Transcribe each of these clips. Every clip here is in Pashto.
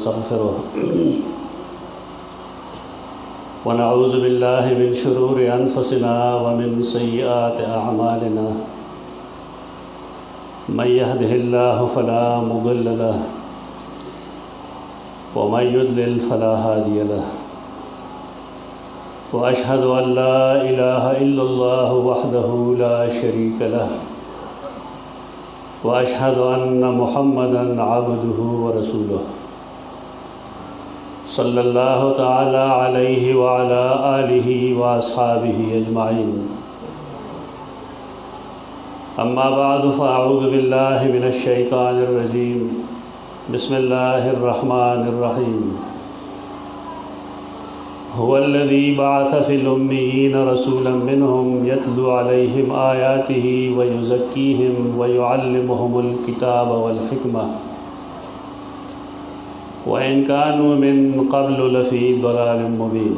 ونستغفره ونعوذ بالله من شرور أنفسنا ومن سيئات أعمالنا من يهده الله فلا مضل له ومن يضلل فلا هادي له وأشهد أن لا إله إلا الله وحده لا شريك له وأشهد أن محمدًا عبده ورسوله صلى الله تعالى عليه وعلى آله وأصحابه أجمعين أما بعد فأعوذ بالله من الشيطان الرجيم بسم الله الرحمن الرحيم هو الذي بعث في الأميين رسولا منهم يتلو عليهم آياته ويزكيهم ويعلمهم الكتاب والحكمة وإن كانوا من قبل لفي ضلال مبين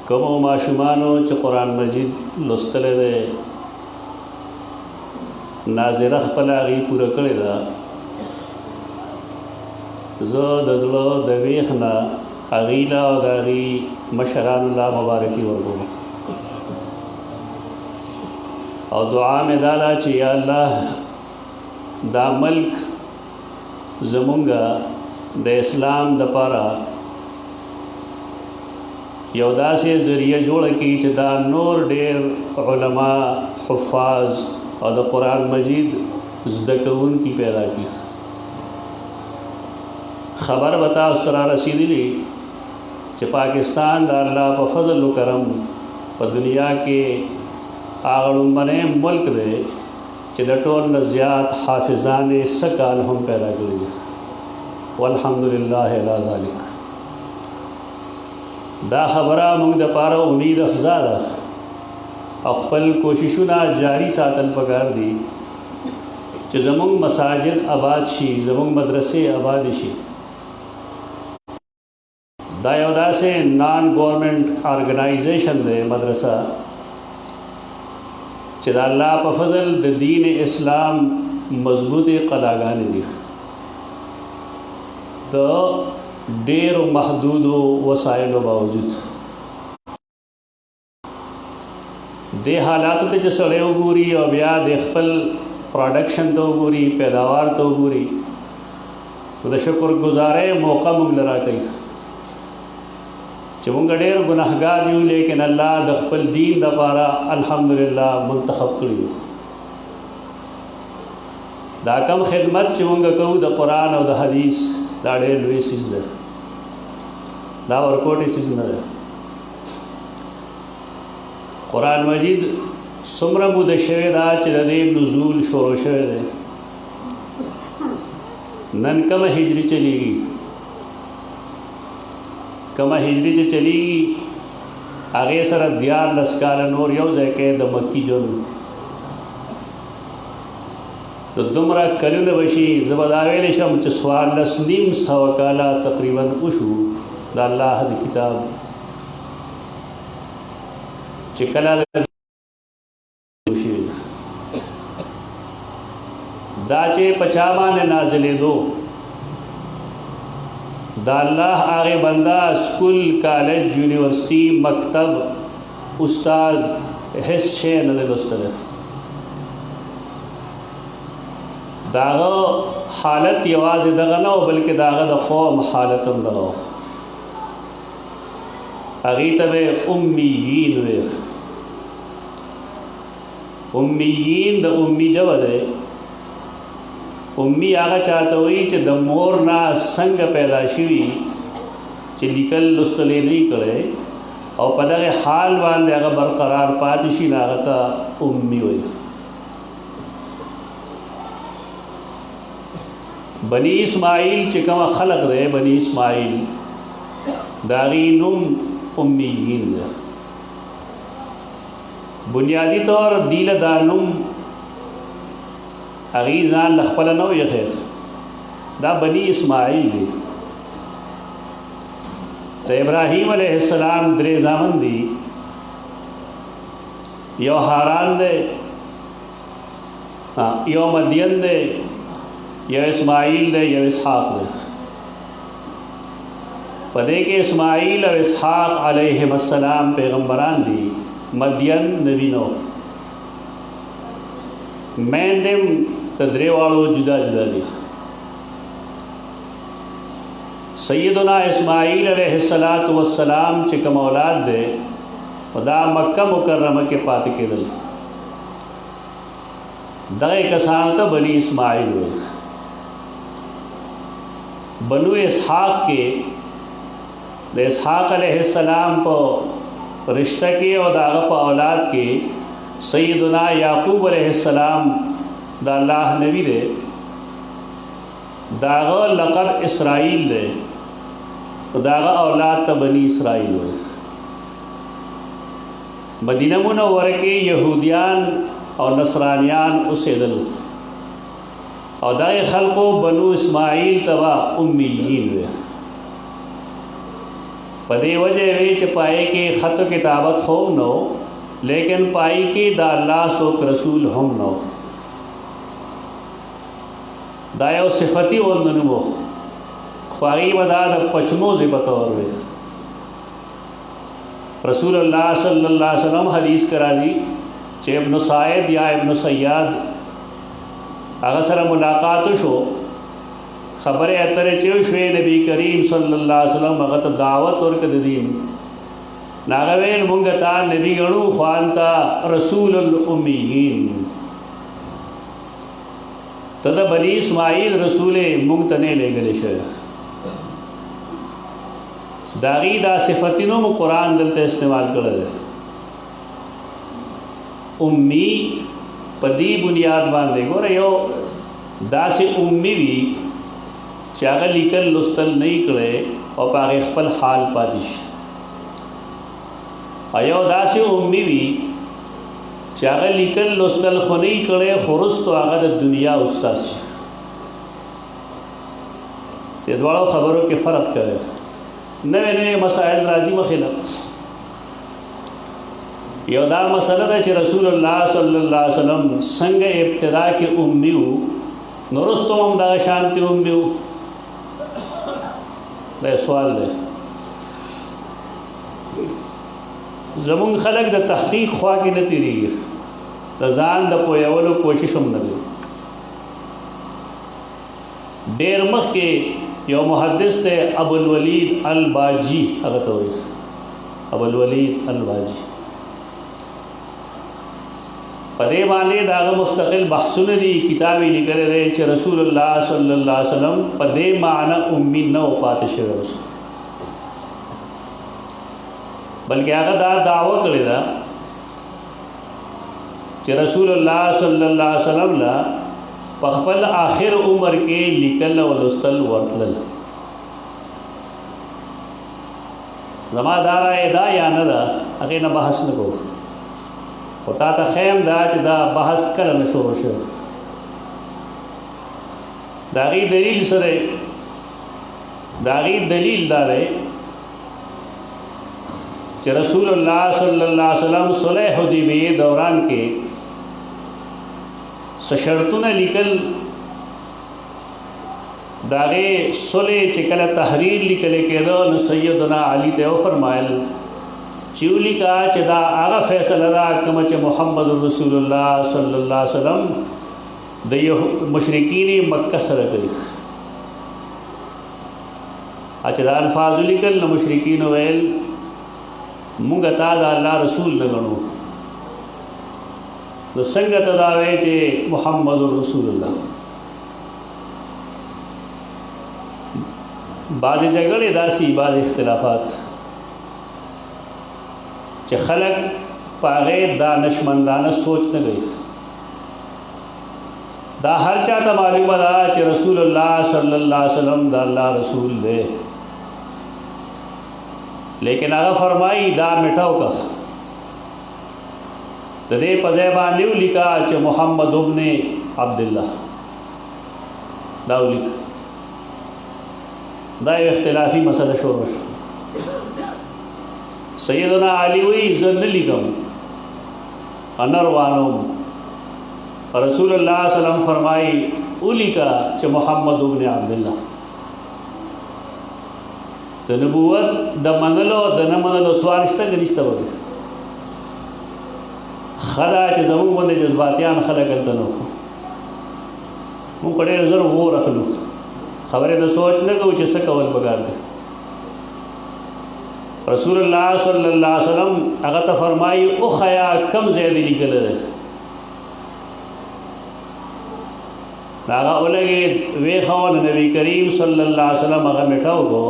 کمو ماشومانو چې قرآن مجید لوستلی دی ناظره خپل هغې پوره کړې ده زه د زړه د ویښ نه هغې له او د هغې مشرانو له مبارکي ورکوم او دعا مې دا ده چې یا الله دا ملک زمونږ د اسلام دپاره یو داسې ذریعه جوړه کړي چې دا نور ډېر علما حفاظ او د قرآن مجید زده کوونکي پیدا کړي خبر به تاسو ته را رسېدلي چې پاکستان د الله په فضل و کرم په دنیا کې هغه لومړنی ملک دی چې د ټول نه زیات حافظان یې څه کال هم پیدا کړي دي والحمدلله علی ذلک دا خبره موږ دپاره امید افزا ده او خپل کوششونه جاری ساتل پکار دي چې زموږ مساجد آباد شي زموږ مدرسې آباد شي دا یو داسې نان ګورنمنټ ارګنایزیشن دی مدرسه چې د الله په فضل د دین اسلام مضبوطې قلاګانې دي د ډېرو محدودو وسایلو باوجود دې حالاتو ته چې سړی وګوري او بیا د خپل پروډکشن ته وګوري پیداوار ته وګوري نو د شکر ګزارۍ موقع موږ له راکوي چې موږ ډېر ګناهګار یو لیکن الله د خپل دین دپاره الحمدلله منتخب کړي یو دا کم خدمت چې موږ کوو د قرآن او د حدیث دا ډېر لوی څیز دی دا ورکوټی څیز نه دی قرآن مجید څومره موده شوې ده چې د دې نزول شروع شوی دی نن کومه هجري چلیږي کومه هجري چې چلیږي هغې سره 14 کاله نور یو ځای کې د مکي ژوند د دومره کلونه به شي زه به دا ویلی شم چې 14,500 کاله تقریبا وشو د الله د کتاب چې کله شوي دا چې په چا باندې نازلېدو دا الله هغې بنده سکول کالج یونیورسټي مکتب استاد هیڅ شی نه دی لوستلی داغه حالت یوازې دغه نه و بلکې داغه د قوم حالت هم دغه و هغې ته به امیین ویل امیین د امی جبه دی امی هغه چاته وایي چې د مور نه څنګه پیدا شوي چې لیکل لوستلی نه یې کړی او په دغه حال باندې هغه برقرار پاتې شي نو هغه ته امی وایي بنی اسماعیل چې کومه خلق دی بنی اسماعیل د هغې نوم امیین دی بنیادی طور دیله دا نوم هغې ځان له خپله نه ویښ دا بنی اسماعیل دی د ابراهیم علیه السلام 3 زامن دي یو حاران دی یو مدین دے، یو اسماعیل دے، یو اسحاق دے. پدے کہ اسماعیل او اسحاق علیہم السلام پیغمبران دی، مدین نبی نو. مین دم تدرے والو جدا جدا دی. سیدنا اسماعیل علیہ السلام چکم اولاد دے دا مکہ مکرمہ کے پاتے کے دل دغه کسان ته بنی اسماعیل ہوئے. بنو اسحاق کے د اسحاق علیہ السلام په رشتہ کې او داغه په اولاد کې سیدنا یعقوب علیہ السلام دا اللہ نبی دے، داغه لقب اسرائیل دے، داغه اولاد ته بنی اسرائیل ہوئے. مدینہ منورہ کے یہودیان اور نصرانیان اوسیدل اور دای خلقو بنو اسماعیل تبا امیین ہوئے. پدے وجہ ویچ پائے کہ خط و کتابت خوب نو، لیکن پائی کہ دا اللہ سوک رسول ہم نو. دایو صفتی وننمو خواہی بدا دا پچمو زبطور ہوئے. رسول اللہ صلی اللہ علیہ وسلم حدیث کرا دی کہ ابن صاحب یا ابن سیاد اغسر ملاقات شو خبر اتر چوشوے نبی کریم صلی اللہ علیہ وسلم اغت دعوت اور قددین ناغوین منگتا نبی گنو خوانتا رسول الامیین تدا بنی اسماعیل رسول منگتنے لے گلے شیخ. داغی دا صفتینوں میں قرآن دلتے استعمال کر دے. امی پدی بنیاد باندھے گو رہے ہو دا سے امی بھی چاگا لیکن لستل نہیں کرے اور پاگے خپل حال پادش. ایو دا سے امی بھی چاگا لیکن لستل خونی کرے خرس تو آگا دا دنیا استاس. یہ دوارو خبروں کے فرق کرے. نوے نوے مسائل راضی مخیلہ. یو دا مسئلہ دا چھ رسول اللہ صلی اللہ علیہ وسلم سنگ ابتدا کی امیو نرستم ہم دا شانتی امیو. دا سوال دے. زمون خلق دا تحقیق خواہ کی نتی رہی دا زان دا پویولو کوششم نگو. دیر مخ کے یو محدث تے ابو الولید الباجی اگر تو ابو الولید الباجی پدے بانے داغ مستقل بحثن دی کتابی لکھلے دے چھ رسول اللہ صلی اللہ علیہ وسلم پدے معنی امی نو پاتے شوئے رسول بلکہ آگا دا دعوی کرے دا چھ رسول اللہ صلی اللہ علیہ وسلم لا پخپل آخر عمر کے لکل و لستل ورطلل. زما دارا دا یا ندا اگے نہ بحث نکو ہوتا تا خیم دا چھ دا بحث کل نشور شو. داغی دلیل سرے داغی دلیل دارے چھ رسول اللہ صلی اللہ علیہ وسلم صلح حدیبیہ دوران کے سشرطون لکل داغے صلح چکل تحریر لکلے کے دو سیدنا علی تیو فرمائل چیولی کا چدا آغا فیصل دا کمچ محمد رسول اللہ صلی اللہ علیہ وسلم دیو مشرکین مکہ سر گئی. اچھا الفاظ لکل نہ مشرکین ویل منگتا دا اللہ رسول نگنو دا سنگت داوے چے محمد رسول اللہ. بعض جگڑے داسی بعض اختلافات چے خلق پاغے دانشمندانہ سوچ نہ گئی. دا ہر چاہتا معلومہ دا چے رسول اللہ صلی اللہ علیہ وسلم دا اللہ رسول دے، لیکن آگا فرمائی دا مٹھاو کا دے پذیبان نیو لکھا چے محمد ابن عبداللہ داو لکھا. دا اختلافی مسئلہ شروع شو. سیدنا علی وی زن لکھم انروانوم رسول اللہ صلی اللہ علیہ وسلم فرمائی اولی کا چھ محمد ابن عبداللہ د نبوت د منلو د نه منلو سوال شته که نشته وګړي خلا چې زموږ باندې جذباتیان خلک هلته نه وو موږ په ډېر زر وور اخلو خبرې د سوچ نه کوو چې څه کول پکار دی رسول الله صلی الله علیه وسلم هغه ته فرمایي وښیه کم ځای دې لیکلی دی هغه ولګېد ویښه د نبي کریم صلی الله علیه وسلم هغه میټاو کو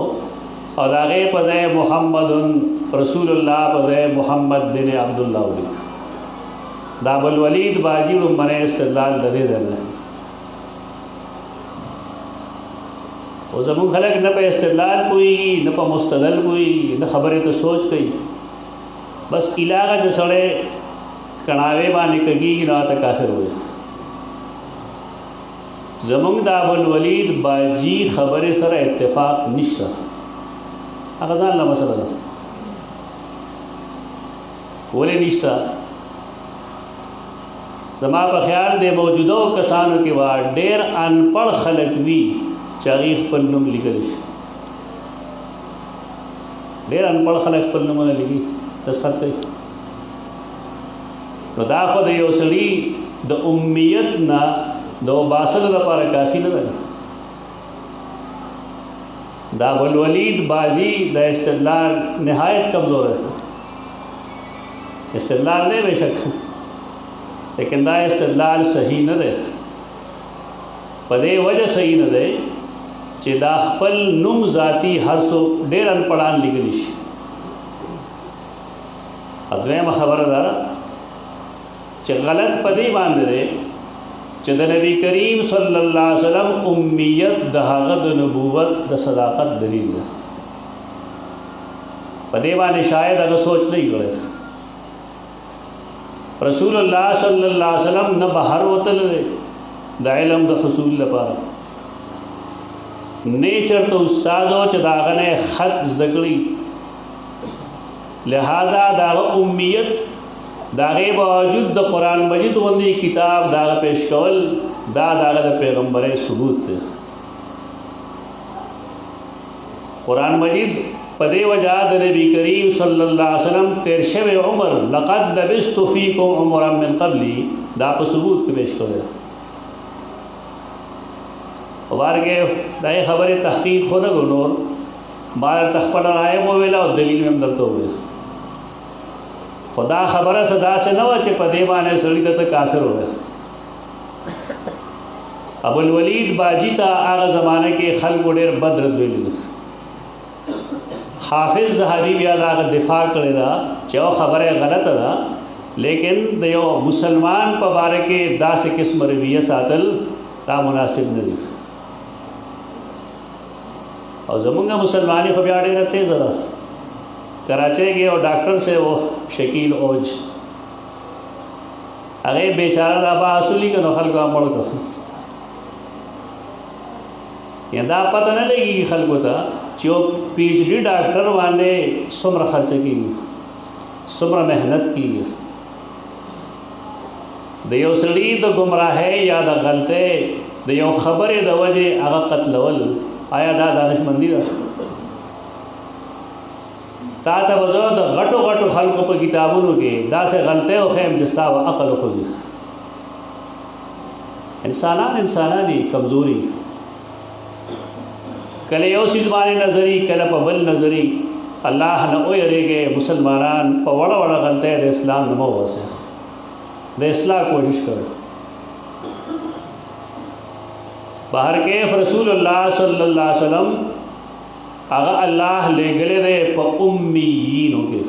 اور داغے پذے محمد رسول اللہ پذے محمد بن عبداللہ علیہ داب الولید باجی رمبنے استدلال ددے دینا وہ زمون خلق نہ پہ استدلال پوئی نہ پہ مستدل پوئی نہ خبریں تو سوچ گئی بس علاقہ جسڑے کڑاوے بانے کگی نہ آتا کافر ہوئے زمون داب الولید باجی خبر سر اتفاق نشتہ اغزان اللہ مسئلہ دا ولی نشتا زما پا خیال دے موجودہ کسانو کے بعد ڈیر ان پڑھ خلق وی چاگیخ پر نم لگلش ڈیر ان پڑھ خلق پر نم لگی تسخط کئی نو دا خود یو سلی دا امیت نا دو باسل دا پارا کافی نہ دا داب الولید بازی دا استدلال نہایت کمزور ہے استدلال دے بے شک لیکن دا استدلال صحیح نہ دے پدے وجہ صحیح نہ دے چہ دا خپل نم ذاتی ہر سو ڈیر ان پڑھان لگلیش ادویم خبر دارا چہ غلط پدے باندھ دے چہ دا نبی کریم صلی اللہ علیہ وسلم امیت دا حغد نبوت دا صداقت دلیل دا پدے بانے شاید اگر سوچ نہیں کرے رسول اللہ صلی اللہ علیہ وسلم نہ بہر وطن دا علم دا حصول لپارا نیچر تو استازو چہ داغنے خط زدگلی لہذا داغ امیت داغے باوجود دا قرآن مجید وندی کتاب داغ پیش کول داغ دا پیغمبر ثبوت قرآن مجید پدے وجہ دا نبی کریم صلی اللہ علیہ وسلم ترشب عمر لقد لبست فیکم عمرا من قبلی دا پا ثبوت کے پیش کول وبارکے دا یہ خبر تحقیق خونگو نور بار تخپل رائے مویلہ اور دلیل میں امدلتو ہوئے خدا خبر صدا سے نہ وچے پدے بانے سڑی تا کافر ہوئے ابو الولید باجی تا آغا زمانے کے خلق ڈیر بدرد ویلی حافظ صحابی بھی آغا دفاع کرے دا چاہو خبر غلط دا لیکن دیو مسلمان پا بارے کے دا سے قسم رویہ ساتل دا مناسب نہیں اور زمانگا مسلمانی خبیاڑے رہتے ذرا کراچے گئے اور ڈاکٹر سے وہ شکیل اوج اگے بیچارہ دا با اصولی کا نو خلقہ مڑ کا یہ دا پتہ نہ لگی خلقوں تا چو پی ایچ ڈی ڈاکٹر وانے سمر خرچ کی سمر محنت کی دیو سڑی دا گمراہ ہے یا دا غلطے دیو خبر دا وجہ اگا قتل ول آیا دا دانش مندی دا تا تا بزرد غٹو غٹو خلق پا کتابونو کے دا سے غلطے و خیم جستا و عقل و خوزی انسانانی کمزوری کلے یو سیز بانے نظری کلے پا بل نظری اللہ نہ اوئی رے مسلمانان پا وڑا وڑا غلطے دے اسلام نمو واسے دے اصلاح کوشش کرو باہر کیف رسول اللہ صلی اللہ علیہ وسلم آگا اللہ لے گلے دے پا امیین ہو گئے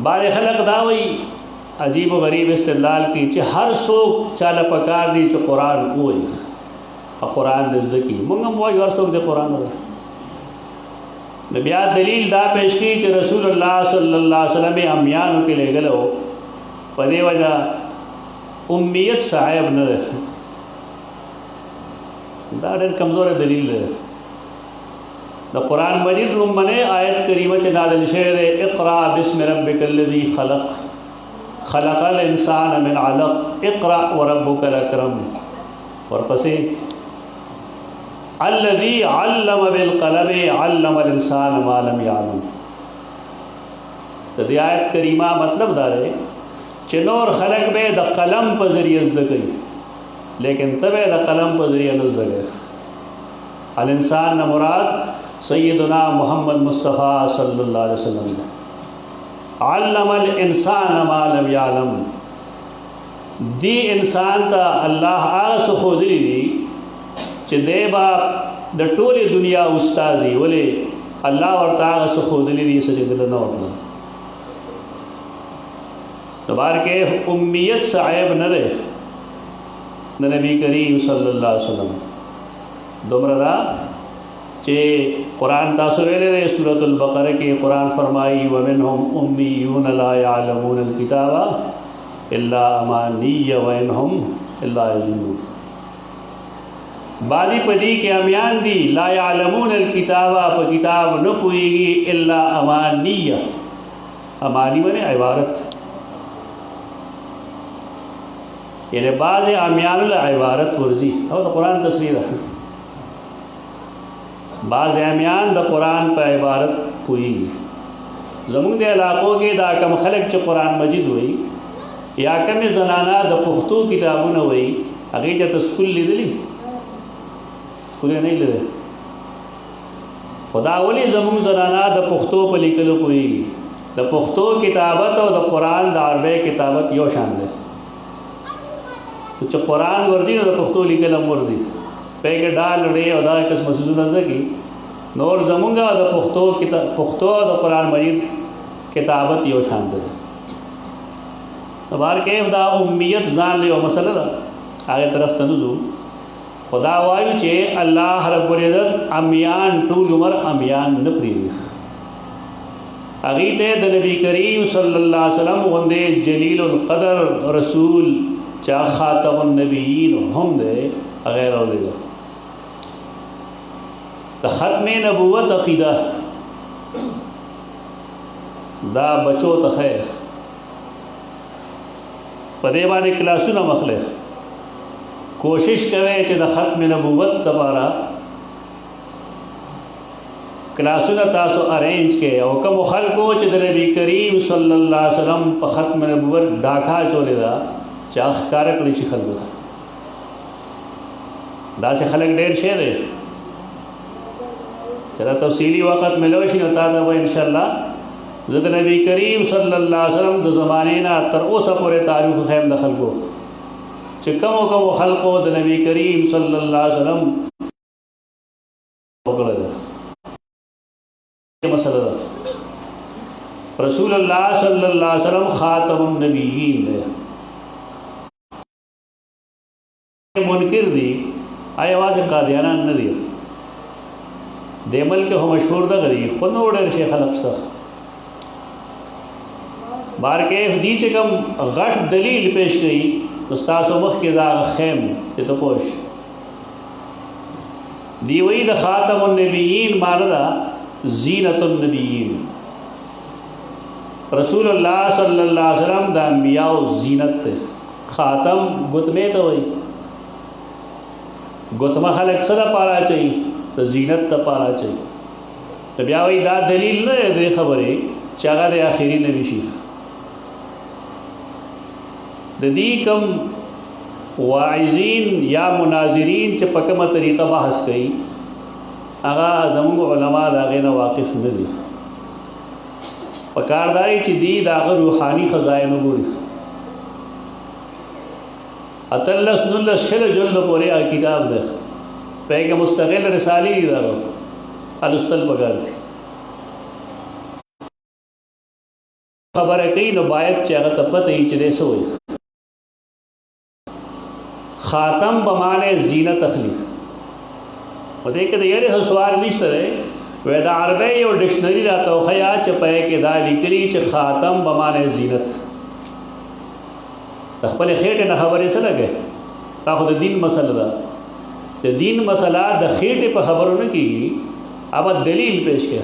بعد خلق داوئی عجیب و غریب استدلال کی چھ ہر سوک چالا پکار دی چھ قرآن ہوئی قرآن نزدکی منگم وہی ہر سوک دے قرآن ہوئی نبیات دلیل دا پیش کی چھ رسول اللہ صلی اللہ علیہ وسلم امیانوں کے لے گلے ہو پدے وجہ امیت صاحب نہ رہے دا ڈیر کمزور دلیل دے دا قرآن مجید رمبنے آیت کریمہ چھ نازل شعر اقرا بسم ربک الذی خلق خلق الانسان من علق اقرأ وربک الاکرم، اور پسے الذی علم بالقلم علم الانسان ما لم يعلم. تو دی آیت کریمہ مطلب دارے چنور خلق بے دا قلم پا ذریعہ ازدگئی، لیکن تبے دا قلم پا ذریعہ نزدگئی. الانسان نا مراد سیدنا محمد مصطفیٰ صلی اللہ علیہ وسلم دے. علم الانسان ما لم يعلم، دی انسان تا اللہ آغا سخودلی دی چھ دے با دا ٹولی دنیا استادی ولی اللہ ورطا آغا سخودلی دی سچے دل نوٹلا. نبار کے امیت صاحب نہ دے نبی کریم صلی اللہ علیہ وسلم دمردا چے قرآن تاسویلے دے سورة البقرہ کے قرآن فرمائی وَمِنْهُمْ أُمِّيُّونَ لَا يَعْلَمُونَ الْكِتَابَ إِلَّا أَمَانِيَّ وَإِنْهُمْ إِلَّا يَظُنُّونَ. بعضی پدی کے امیان دی لا يعلمون الکتابہ پا کتاب نہ پوئی گی الا امانیہ. امانی منے عبارت، یعنی بعض امیان العبارت ورزی او دا قرآن تصریح ہے. بعض امیان دا قرآن پا عبارت پوئی گی. زمون دے علاقوں کے دا کم خلق چا قرآن مجید ہوئی یا کم زنانا دا پختو کتابوں نہ ہوئی اگئی جا تسکول لی دلی سکولے نہیں لے خدا ولی زمون زنانا دا پختو پا لکلو کوئی گی. دا پختو کتابت اور دا قرآن دا عربی کتابت یو شان دے. چا قرآن ورزی دا پختو لکلم ورزی پہ کے ڈال رڑے اور دا قسم مسجد نظر کی نور زمونگا دا پختو دا قرآن مجید کتابت یو شان دے. بار کیف دا امیت زان لے و مسئلہ دا آگے طرف تنزو خدا وایو چے اللہ رب العزت امیان طول عمر امیان نپریدی. اگیتے دا نبی کریم صلی اللہ علیہ وسلم غندے جلیل القدر رسول چا خاتم النبیین ہم دے غیر اولیاء. تا ختم نبوت عقیدہ دا بچو تخیر پدیبان کلاسو نا مخلق کوشش کرے کہ دا ختم نبوت دبارہ کلاسونا تاسو ارینج کے او کم خلقو چھ دا نبی کریم صلی اللہ علیہ وسلم پا ختم نبوت ڈاکھا چولے دا چاخ کارک لیچی خلقو دا دا سے خلق دیر شیر ہے. چلا تفصیلی وقت ملوشی ہوتا دا وہ انشاءاللہ زد نبی کریم صلی اللہ علیہ وسلم دا زمانینا تر اوسا پورے تاریخ خیم دا خلقو چکم و کم خلقو دا نبی کریم صلی اللہ علیہ وسلم پکڑا دا یہ مسئلہ دا رسول اللہ صلی اللہ علیہ وسلم خاتم النبیین دے. منکر دی آئے آواز قادیانان ندی دے ملک ہو مشہور دا غدی خود نوڑر شیخ خلقشتا بارکیف دی چکم غٹ دلیل پیش گئی استاسو مخ کے زاغ خیم سے تو پوش دی وی دا خاتم النبیین مانا زینت النبیین. رسول اللہ صلی اللہ علیہ وسلم دا انبیاء زینت تے. خاتم گتمے تو وی گتمہ خلق صدا پارا چاہیے تو زینت تا پارا چاہیے. تو بیا وی دا دلیل نہ دے خبرے چاگا دے آخری نبی شیخ دی کم واعظین یا مناظرین چھ پکم طریقہ بحث کئی اگا زمون علماء داغینا واقف ندی پکارداری چھ دی داغ روحانی خزائن بوری اتلس نلس شل جلد پورے کتاب دے پیک مستقل رسالی دی داغو الاسطل پکار دی خبر ہے کئی نبایت چاگا تپت ہی چھ دے سوئی خاتم بمانے زینت تخلیق و دیکھتے یہ رہا سوال نشتہ رہے ویدہ عربی اور ڈکشنری رہا توخیا چپے کے دا لکلی چھ خاتم بمانے زینت اخبر خیٹ نہ خبریں سے لگے تاخد دین مسئلہ دا تو دین مسئلہ دا خیٹ پہ خبروں نے کی اب دلیل پیش کیا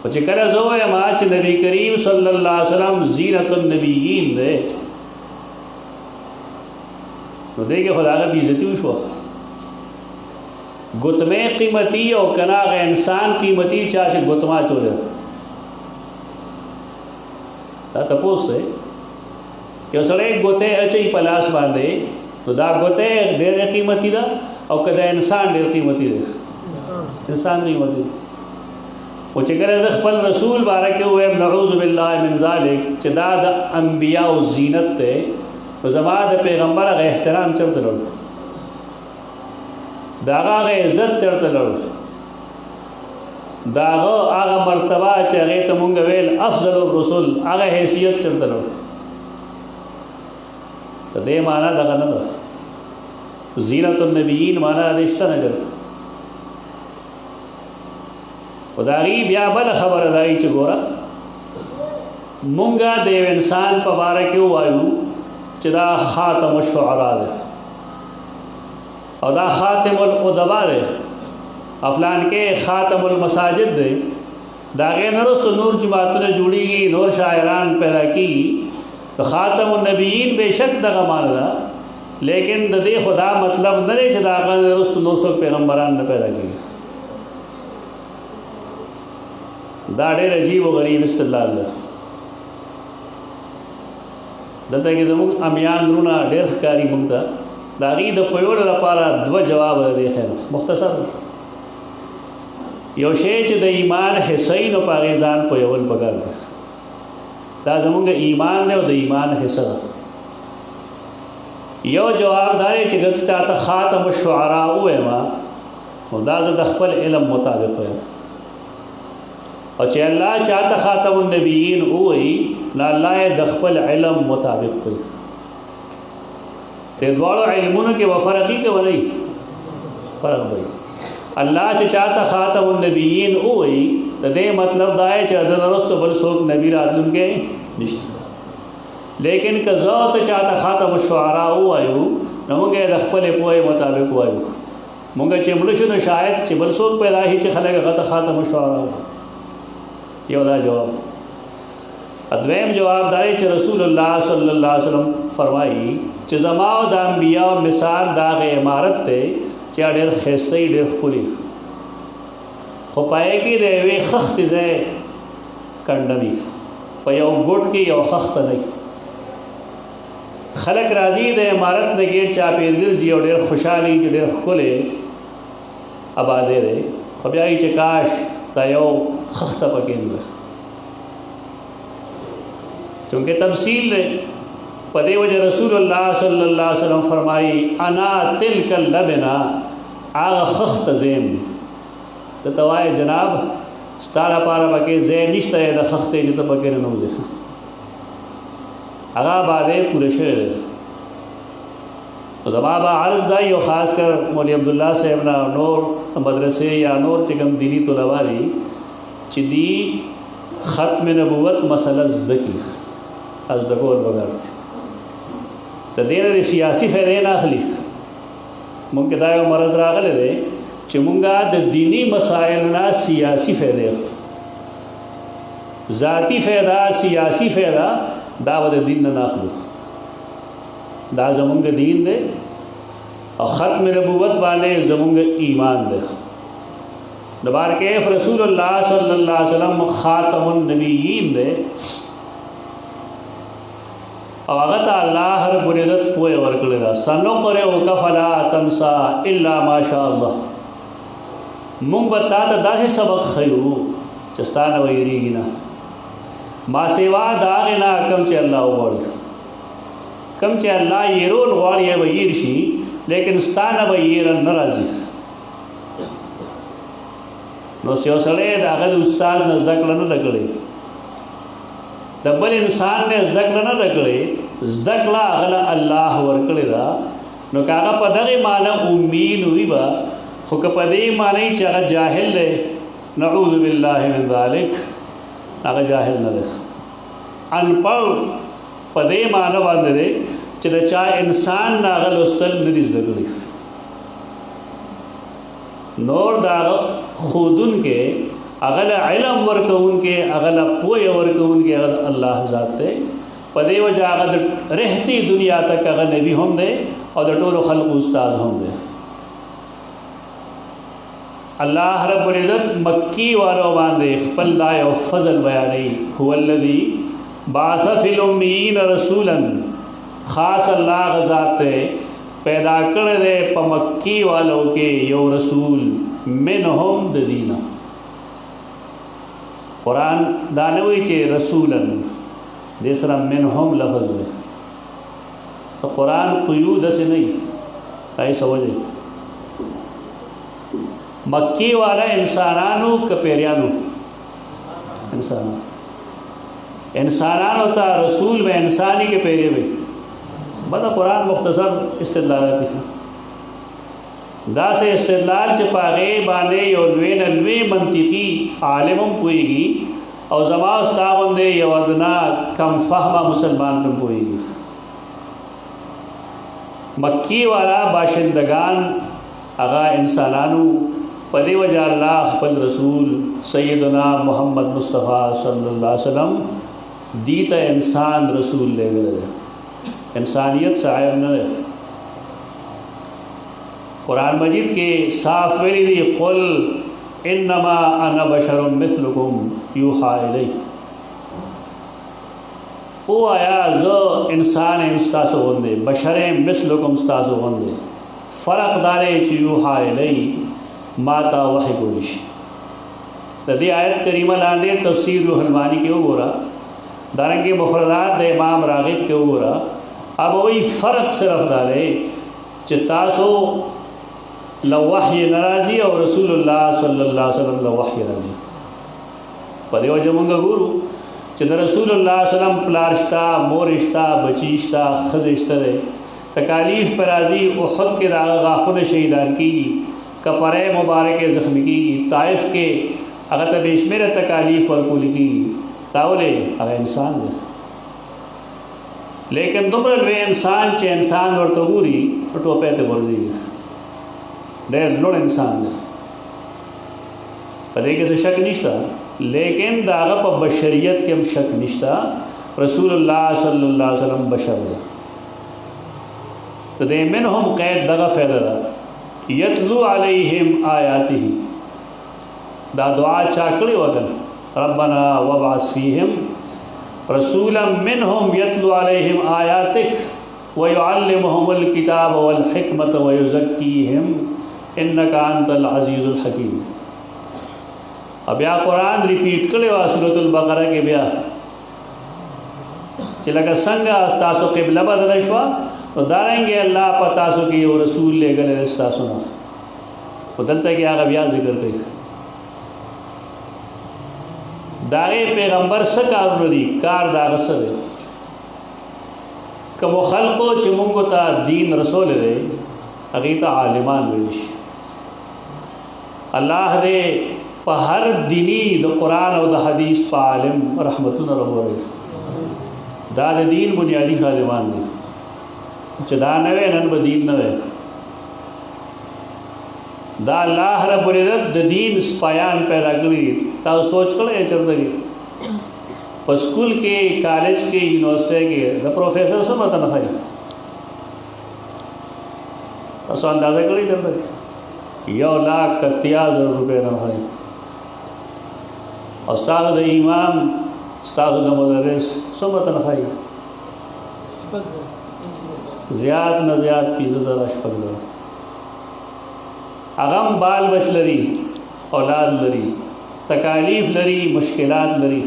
او چې کله زه وایم چې نبی کریم صلی الله علیه وسلم زینت النبیین دی نو دی کې خو د هغه بېعزتي وشوه. ګوتمې قیمتي او که نه هغه انسان قیمتي چا چې ګوتما اچولی ده. دا تپوس دی یو سړی ګوتې اچوي په لاس باندې نو دا ګوتې ډېرې قیمتي ده او که د انسان ډېر قیمتي دی؟ انسان قیمتي دی. او چې کله زه خپل رسول باره کې ووایم نعوذ بالله من ذلک چې دا د انبیاو زینت دی نو زما د پیغمبر هغه احترام چېرته لړ، د هغه عزت چېرته لړ، د هغه مرتبه چې هغې ته مونږ ویل افضل الرسل هغه حیثیت چېرته لړ. د دې معنا دغه نه ده. زینت النبیین معنا د شته نه چېرته. خو د هغې بیا بله خبره دا چې ګوره مونږ د یو انسان په باره کې ووایو چې دا خاتم الشعراء دی او دا خاتم الادباء دی، افلان کې خاتم المساجد دی، د هغې نه وروسته نور جماعتونه جوړېږي، نور شاعران پیدا کېږي. خاتم النبیین بېشک دغه معنی ده، لیکن د دې خو دا مطلب نه دی چې د هغه نه وروسته نور څوک پیغمبران نه پیدا کېږي. دا ډېر عجیب و غریب استدلال ده. دلته کې زموږ امیان وروڼه ډېر ښکاري موږ ته. د هغې د پوهولو لپاره دوه جواب دی. خیر مختصر یو شی چې د ایمان حصه وي نو په هغې ځان پوهول پکار دی. دا زموږ ایمان دی او د ایمان حصه ده. یو جواب دا دی چې که څه چاته خاتم الشعراء ووایم نو دا زه د خپل علم مطابق وایم، او چې الله چاته خاتم النبیین ووایي نو الله یې د خپل علم مطابق کوي. دې دواړو علمونو کې به فرق وي که به نه وي؟ فرق به وي. الله چې چاته خاتم النبیین ووایي د دې مطلب دا دی چې د نه وروسته بل څوک نبي راتلونکی نشته. لیکن که زه ته چاته خاتم الشعراء ووایو نو موږ یې د خپلې پوهې مطابق وایو. موږ چې مړه شو نو شاید چې بل څوک پیدا شي چې خلک هغه ته خاتم الشعراء وایي. یو دا جواب. دویم جواب دا دی چې رسول الله صلی الله علیه وسلم فرمایي چې زما او د انبیاو مثال د هغې عمارت دی چې ډېر ښایسته وي، ډېر ښکلي، خو په هغې کې د یوې خښتې ځای کنډه وي، په یو ګوټ کې یو خښته نه وي. خلک راځي د عمارت نه ګیر چاپېر ګرځي او ډېر خوشحالي چې ډېر ښکلی آبادی دی، خو بیا وایي چې کاش دا یو خښته پکې نه ده. چونکې تمثیل دی په دې وجه رسول الله صلی الله علیه وسلم فرمایي انا تلک اللبنه، هغه خښته زیم. ته ته وایې جناب ستا لپاره پکې ځای نشته د خښتې چې ته پکې ننوځې، هغه آبادی پوره شوی دی. زما به عرض دا یو خاص کر مولوی عبدالله صاحب نه نور مدرسې یا نور چې کوم دینی طلبا دي چې دی ختم نبوت مسله زده کړي، زده کول پکار دي. د دې نه د سیاسي فایدې نه اخلي. مونږ دا یو مرض راغلی دی چې مونږه د دینی مسایلو نه سیاسي فایدې اخلو. ذاتی فایده سیاسي فایده دا به د دین نه اخلو. دا زمونږ دین دی او ختم نبوت باندې زمونږ ایمان دی. د بارکیف رسول الله صلی الله علیه وسلم خاتم النبیین دی او هغه ته الله رب العزت پوهه ورکړې ده. سنقرئک فلا تنسى الا ما شاء الله. مونږ به تا ته داسې سبق ښیو چې ستا نه به هېرېږي نه، ما سوا د هغې نه کوم چې الله وغواړي. کوم چې الله هېرول غواړي به هېر شي، لیکن ستا نه به هېره نه راځي. نو یو سړی د هغه د استاد نه زده کړه نه ده کړې، د بل انسان نه زده کړه نه ده کړې، زده کړه هغه له الله ورکړې ده. نو که هغه په دغې معنی امین وي به، خو که په دې معنی چې هغه جاهل دی نعوذ بالله من ذلک، هغه جاهل نه دی. انپړ په دې معنی باندې دی چې د چا انسان نه هغه لوستل نه دي زده کړي. نور د هغه ښودونکې اغل علم ورکون کے اغل پوی ورکون کے اغل اللہ ذات تے پدے وجہ اغل رہتی دنیا تک اغل نبی ہم دے اور دا ٹولو خلق استاذ ہم دے. اللہ رب العزت مکی والو باندے خپل دائے و فضل بیانی. هو الذی بعث فی الامیین رسولا، خاص اللہ غزات تے پیدا کر دے پا مکی والو کے یو رسول منہم ددینہ. قرآن دانوی چے رسولا دیسرا منہم لفظ میں، تو قرآن قیود سے نہیں رائی سمجھے. مکی والا انسانانو کپیریانو انسانانو تا رسول میں انسانی کے پیرے میں بدا قرآن مختصر استدلالات ہے. دا سے استدلال چپاغے بانے یو لوین الوی منطقی عالمم پوئی گی اور زما استاغندے یو ادنا کم فہمہ مسلمان پہ پوئی گی. مکی والا باشندگان اغا انسانانو پدے وجہ اللہ خپل رسول سیدنا محمد مصطفیٰ صلی اللہ علیہ وسلم دیتا انسان رسول لے گئے، انسانیت سے عائب نہ رہے. قرآن مجید کے صاف ویلی دی قل انما انا بشر مثلکم یوحی الی، او آیا زو انسان استاسو گندے بشر مثلکم استاسو گندے، فرق دارے چی یوحی الی ماتا وحی گولش. دی آیت کریمہ لاندے تفسیر روح المانی کے گورا، دارنگی مفردات دے امام راغب کے گورا. اب وہی فرق صرف دارے چتاسو لوحی نرازی اور رسول اللہ صلی اللہ علیہ وسلم لوحی رازی. پدے وجہ منگا گورو چند رسول اللہ صلی اللہ علیہ وسلم پلارشتا مورشتا بچیشتا خزشتا دے تکالیف پر رازی احد کے غاخن شہیدان کی کپرے مبارک زخمی کی طائف کے اگر تبیش میرے تکالیف ورکولی کی تاولے اگر انسان دے. لیکن دمرل وے انسان چے انسان ورطگوری ٹوپے تے ورزی دیر لوڑ انسان دے پدے کے سے شک نشتا. لیکن داغا پا بشریت کے ہم شک نشتا، رسول اللہ صلی اللہ علیہ وسلم بشر دے. تو دے منہم قید دغا فیدہ دا یتلو علیہم آیاتی، دا دعا چاکڑی وگن ربنا وابعث فیہم رسولا منہم یتلو علیہم آیاتک ویعلمہم الکتاب والحکمت ویزکیہم انکا انت العزیز الحکیم. اب یا قرآن ریپیٹ کرے وا سورۃ البقرہ کے بیا چلکہ سنگا استاسو قبلہ بدل شوا تو داریں گے اللہ پتاسو کی وہ رسول لے گلے استاسو نا بدلتا ہے کہ آگا بیا ذکر کرے داغے پیغمبر سکار ندی کار داغ سدے کہ وہ خلقو چمونگو تا دین رسول دے اگیتا عالمان ویلش. اللہ دے پا ہر دینی دا قرآن و دا حدیث پا عالم رحمتون رب ورے دا دین بنیادی خادمان دے چدا نوے نن با دین نوے. دا اللہ رب العزت دا دین سپایان پیدا کری تا سوچ کرے چردگی پا سکول کے کالج کے یونیورسٹی کے دا پروفیسر سو متا نخوائی تا سو اندازہ کری چردگی 1,30,000 روپے نخوائی. استاد دا امام استاد دا مدرس سو متا نخوائی زیاد نہ زیاد 50,000 اشپک. اغم بال بچ لری اولاد لری تکالیف لری مشکلات لری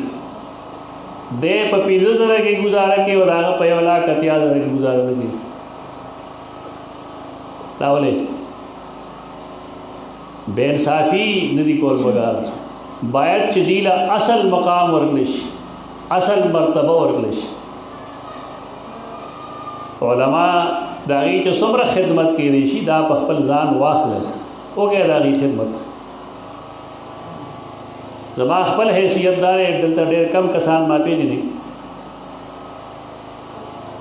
دے پا 50,000 کی گزارا کے اور آگا پیولا 31,000 کی گزارا لگی لاولے بے انصافی ندی کول بگار باید چدیلا اصل مقام ورگلش اصل مرتبہ ورگلش. علماء داغی چو سمر خدمت کی دیشی دا پخپل زان واخل ہے او کہ داغی خدمت زما خپل حیثیت دارے دلتا دیر کم کسان ما پیجی نہیں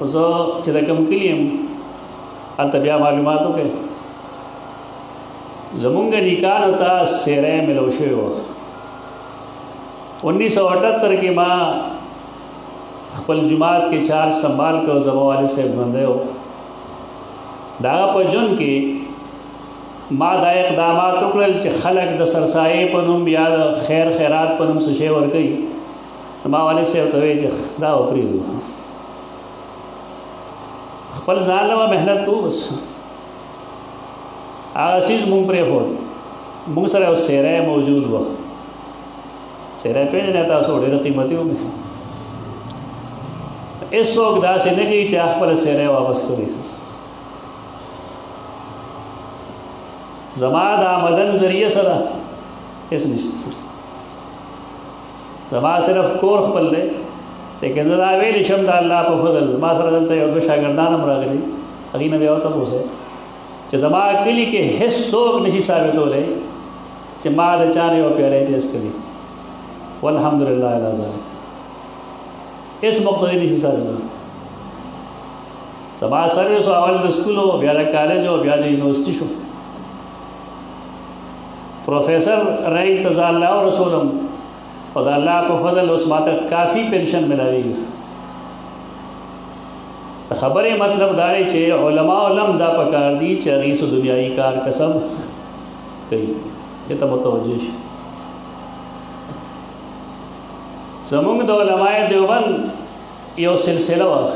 وزو چدا کم کلیم حالتا بیا معلوماتو کہ زمونگا نکانو تا سیرے ملوشے ہو 1978 کې ما خپل جماعت کې چارج سنبھال کړ زما والد صاحب باندې او دا په جون کې ما دا اقدامات وکړل چې خلک د سرسایې په نوم یا د خیر خیرات په نوم څه شی ورکوي. ما والد صاحب ته وایي چې دا وپرېږدو، خپل ځان له محنت کوو، بس هغه څیز مونږ پرېښود. مونږ سره یو سیری موجود و، سیری پېژنئ تاسو، ډېره قیمتي و. هېڅوک داسې نه کوي چې خپله سیری واپس کړي. زما د آمدن ذریعه سره هېڅ نشته، زما صرف کور خپل دی. لیکن زه دا ویلی شم د الله په فضل ما سره دلته یو دوه شاګردان هم راغلي، هغوی نه بیا وتپوس چې زما کلي کې هېڅ څوک نشي ثابتولی چې ما د چا نه یو پیالی چیز کړي. والحمدلله علی ذلک، هېڅ مقتدي نشي ثابتولی. زما سروس اول د سکول و، بیا د کالج و، بیا د یونیورسټي شو. پروفیسر رینک ته زه الله او رسولم، او د الله په فضل اوس ماته کافی پنشن ملاویږي. د خبرې مطلب دا دی چې علماء علم دا پکار دي چې هغوی څه دنیایي کار کسب کوي، دې ته متوجه شي. زمونږ د علماء دیوبند یو سلسله وه،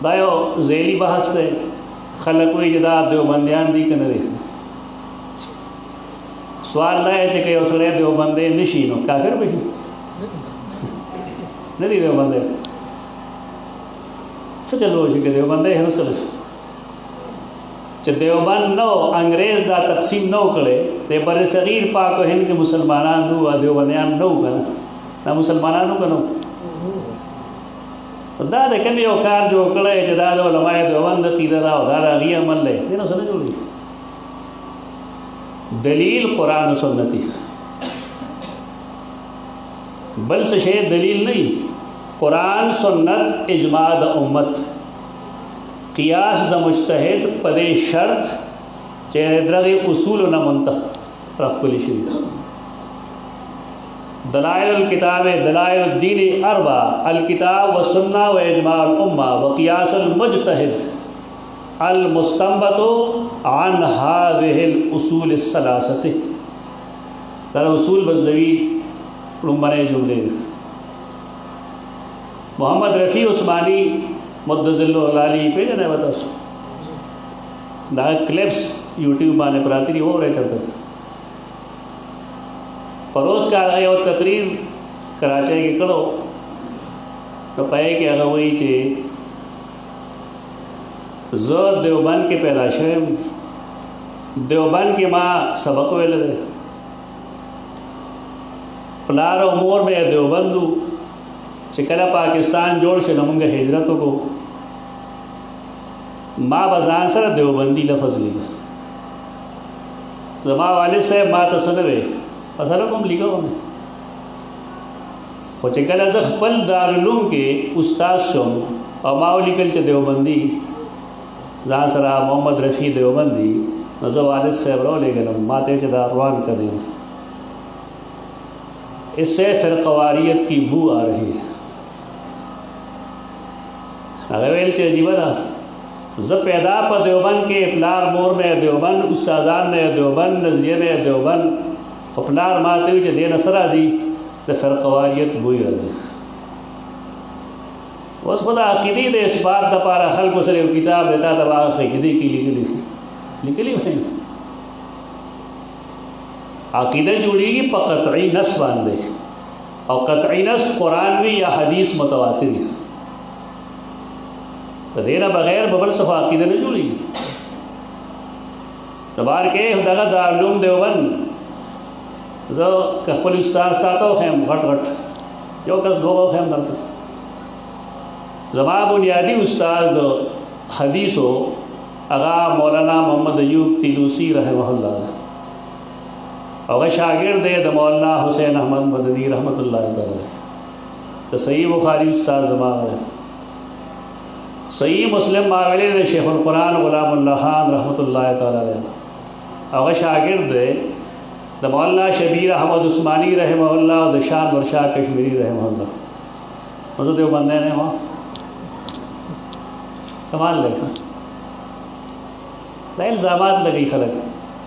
دا یو ذیلی بحث دی. خلق وایي چې دا دیوبندیان دي که نه دي. سوال دا دی چې که یو سړی دیوبندی نشي نو کافر به شي؟ نه دي دیوبندی. څه چل وشي که دیوبندی هر څه شي چې دیوبند نو انګریز دا تقسیم نو کړی، د بر صغیر پاک و هند کې مسلمانان نو او دیوبندیان نو که نه، دا مسلمانانو که نو. دا د کوم یو کار جوړ کړی چې دا د علماء دیوبند عقیده ده او دا د هغوی عمل دی، دې نه څه نه جوړېږي. دلیل قرآن و سنت دی، بل څه شی دلیل نه وي. قرآن سنت اجماع د امت، قیاس د مجتهد په دې شرط چې دغه اصولو نه منتقل شوي. دلائل الکتاب دلائل الدین اربع، الکتاب والسنہ و اجماع الامہ و قیاس المجتہد المستنبط عن هذه الاصول الثلاثه. دا اصول بزدوی لومبنۍ جملې. محمد رفیع عثمانی مدظل العلی پیژنئ به تاسو؟ دا کلپس یوټیوب باندې پراتی دي، وګورئ چېرته. پروز کا یو تقریر کراچۍ کې کړو، نو پای کې هغه وایي چې زه دیوبند کې پیدا شوم، دیوبند کې ما سبق ویلی دی، پلار او مور مې دیوبند و. چې کله پاکستان جوړ شو نو موږ هجرت وکړو، ما به ځان سره دیوبندي لفظ لیکه. زما والد صاحب ما ته څه نه وی، مسله کوم لیکه مې. خو چې کله زه خپل دارالعلوم کې استاد شوم او ما ولیکل چې دیوبندي، ځان سره محمد رفیع دیوبندي، نو زه والد صاحب راولېږلم، ما ته چې دا روان کر دیں، اس سے فرقواریت کی بو آ رہی ہے. هغه ویل چې عجیبه ده، زه پیدا په دیوبند کې، پلار مور مې دیوبند، استادان مې دیوبند، نظریه مې دیوبند، خو پلار ما ته وایي چې دې نه څه راځي؟ د فرقواریت بوی راځي. اوس خو د عقیدې د اثبات دپاره خلکو سره یو کتاب دی، تا ته به هغه ښیي چې دې کې لیکلي وي. عقیده جوړېږي په قطعي نص باندې، او قطعي نص قرآن وي یا حدیث متواتر وي. د دې نه بغیر به بل څه عقیده نه جوړېږي. نو بار کې دغه دارالعلوم دیوبند، زه که خپل استاد تا ته وښیم غټ غټ یو کس دوه وښیم درته، زما بنیادی استاد د حدیثو هغه مولانا محمد ایوب تیلوسی رحمه الله، هغه شاګرد دی د مولانا حسین احمد مدنی رحمت الله تعالی. د صحیح بخاری استاد زما دی، صحیح مسلم ماویلی د شیخ القرآن غلام الله خان رحمت الله تعالی علیه. هغه شاګرد دی د مولانا شبیر احمد عثمانی رحمه الله او د شاندار شاه کشمیری رحمه الله. مزه دیوبندی نه ما کمال لګا دا الزامات لګی خلک.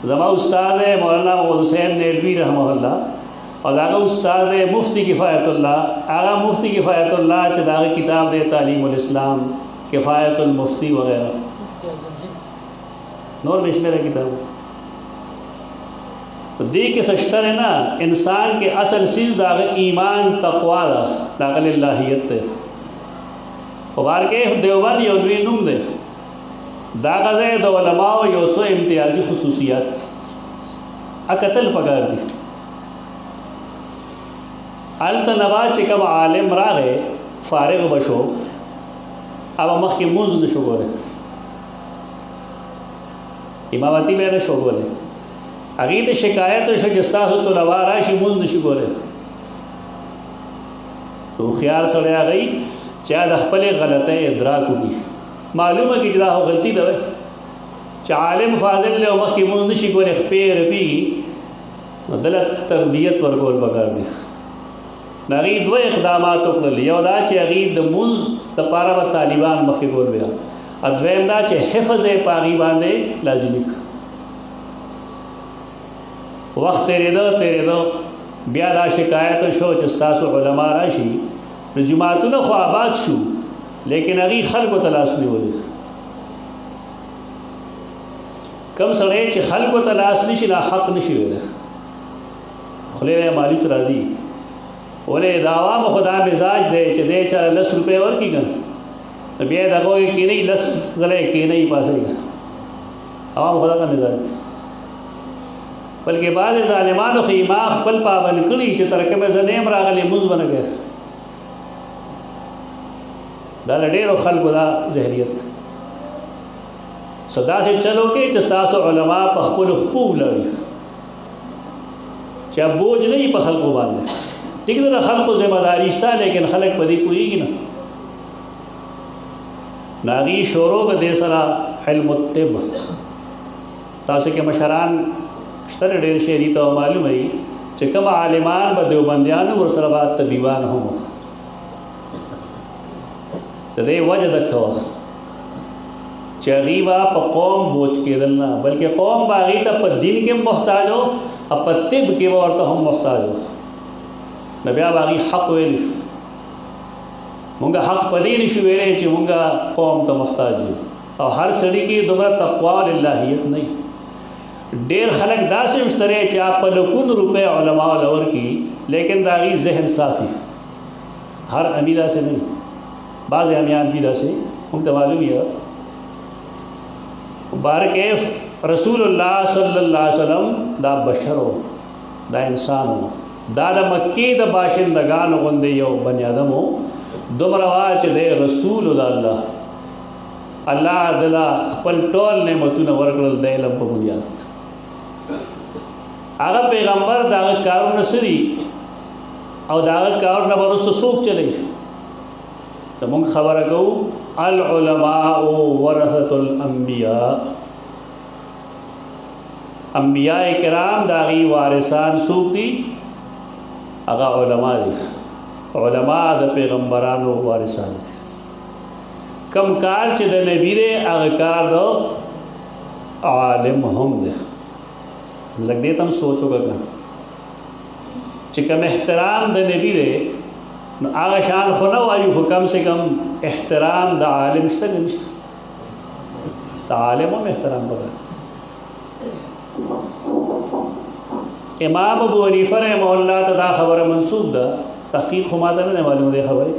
زما استاد مولانا محمد حسین نیلوی رحمه الله او داغه استاد مفتی کفایت الله. هغه مفتی کفایت الله چې داغه کتاب دی تعلیم الاسلام کفایت المفتی وغیرہ نور بشمیره کتاب دی کې سشتر ہے نا. انسان کے اصل چیز داغه ایمان تقوا دا داغه اللہیت ته. خبر کې دیوبند یو لوی نوم دی داغه د علماء یو څو امتیازي خصوصیات اکتل پکار دي. التنبا چې کوم عالم راغې فارغ بشو اب مخکې مونځ نشو کولی امامتي به نه شو کولی. هغې ته شکایت وشو چې ستاسو طلبا راشي مونځ نشي کولی. هوښیار سړی هغه چې د خپلې غلطۍ ادراک وکړي معلومه کړي چې دا غلطي ده چې عالم فاضل دی او مخکې مونځ نشي کولی خپې رپېږي نو دله تربیت ورکول پکار دي. نو هغې دوه اقدامات وکړل. یو دا چې هغې د مونځ دپاره به طالبان مخکې کول بیا دویم دا چې حفظ یې په هغې باندې لازمي کړ. وخت تیرېده بیا دا شکایت شو چې ستاسو علما راشي نو جماعتونه خو آباد شو لیکن هغې خلکو ته لاس نیولی. کم سړی چې خلکو ته لاس نشي لا حق نشي ویلی خولې نه مالک راځي ولې د عوامو خو دا مزاج دی چې دی چا 10 روپۍ ورکړي که نه نو بیا یې دغه وایي کېنئ 10 ځله یې کېنئ پاسئ عوامو خو دغه مزاج دی. بلکې بعض ظالمانو خو ما خپل پابند کړي چې تر کومه زه نه یم راغلی مونځ به نه کوې. دا له ډېرو خلکو دا ذهنیت سو داسې چلو کې چې ستاسو علما په خپلو خپو ولاړي چې بوج نه وي په خلکو باندې. ټیک ده د خلکو ذمہ داري شته لیکن خلک په دې پوهېږي نه. نو هغې شروع د دې سره علم الطب تاسو کې مشران شته ډېر شی دي ته معلومه وي چې کوم عالمان به دیوبندیان ورسره به طبیبان هم د دې وجه دکه وه چې هغې به په قوم بوج کېدل نه بلکې قوم به هغې ته په دین کې محتاج و او په طب کې به ورته هم محتاج و. نو بیا به هغې حق ویلی شو. مونږ حق په دې نشو ویلی چې مونږ قوم ته محتاج یو او هر سړي کې دومره تقوا للهیت نه وي. ډېر خلک داسې مشته دی چې په لکونو روپۍ علماء له ورکړي لیکن د هغې ذهن صافي. هر امي داسې نه وي بعضې امیان دي داسې مونږ ته معلوم وي. مبارک رسول الله صلی الله علیه وسلم دا بشر و دا انسان و دا د مکې د باشندگانو غوندې یو بني آدم و. دومره وا چې دی رسول د الله دله خپل ټول نعمتونه ورکړل د علم په بنیاد. هغه پیغمبر د هغه کارونه څه دي او د هغه کارونه به وروسته څوک چلی. د مونږ خبره کوو العلماء ورثة الانبیاء. انبیاء کرام د هغې وارثان څوک دي؟ هغه علما دي. علما د پیغمبرانو وارثان دي. کم کار چې د نبی دی هغه کار د عالم هم دی. لږ دې ته هم سوچ وکړه چې کم احترام د نبی دی نو هغه شان خو نه وایو خو کم سے کم احترام د عالم شته که نشته؟ د عالم هم احترام وکړه. امام ابو حنیفه رحمه الله ته دا خبره منسوب ده تحقیق خو ما ته نه معلوم دی خبرې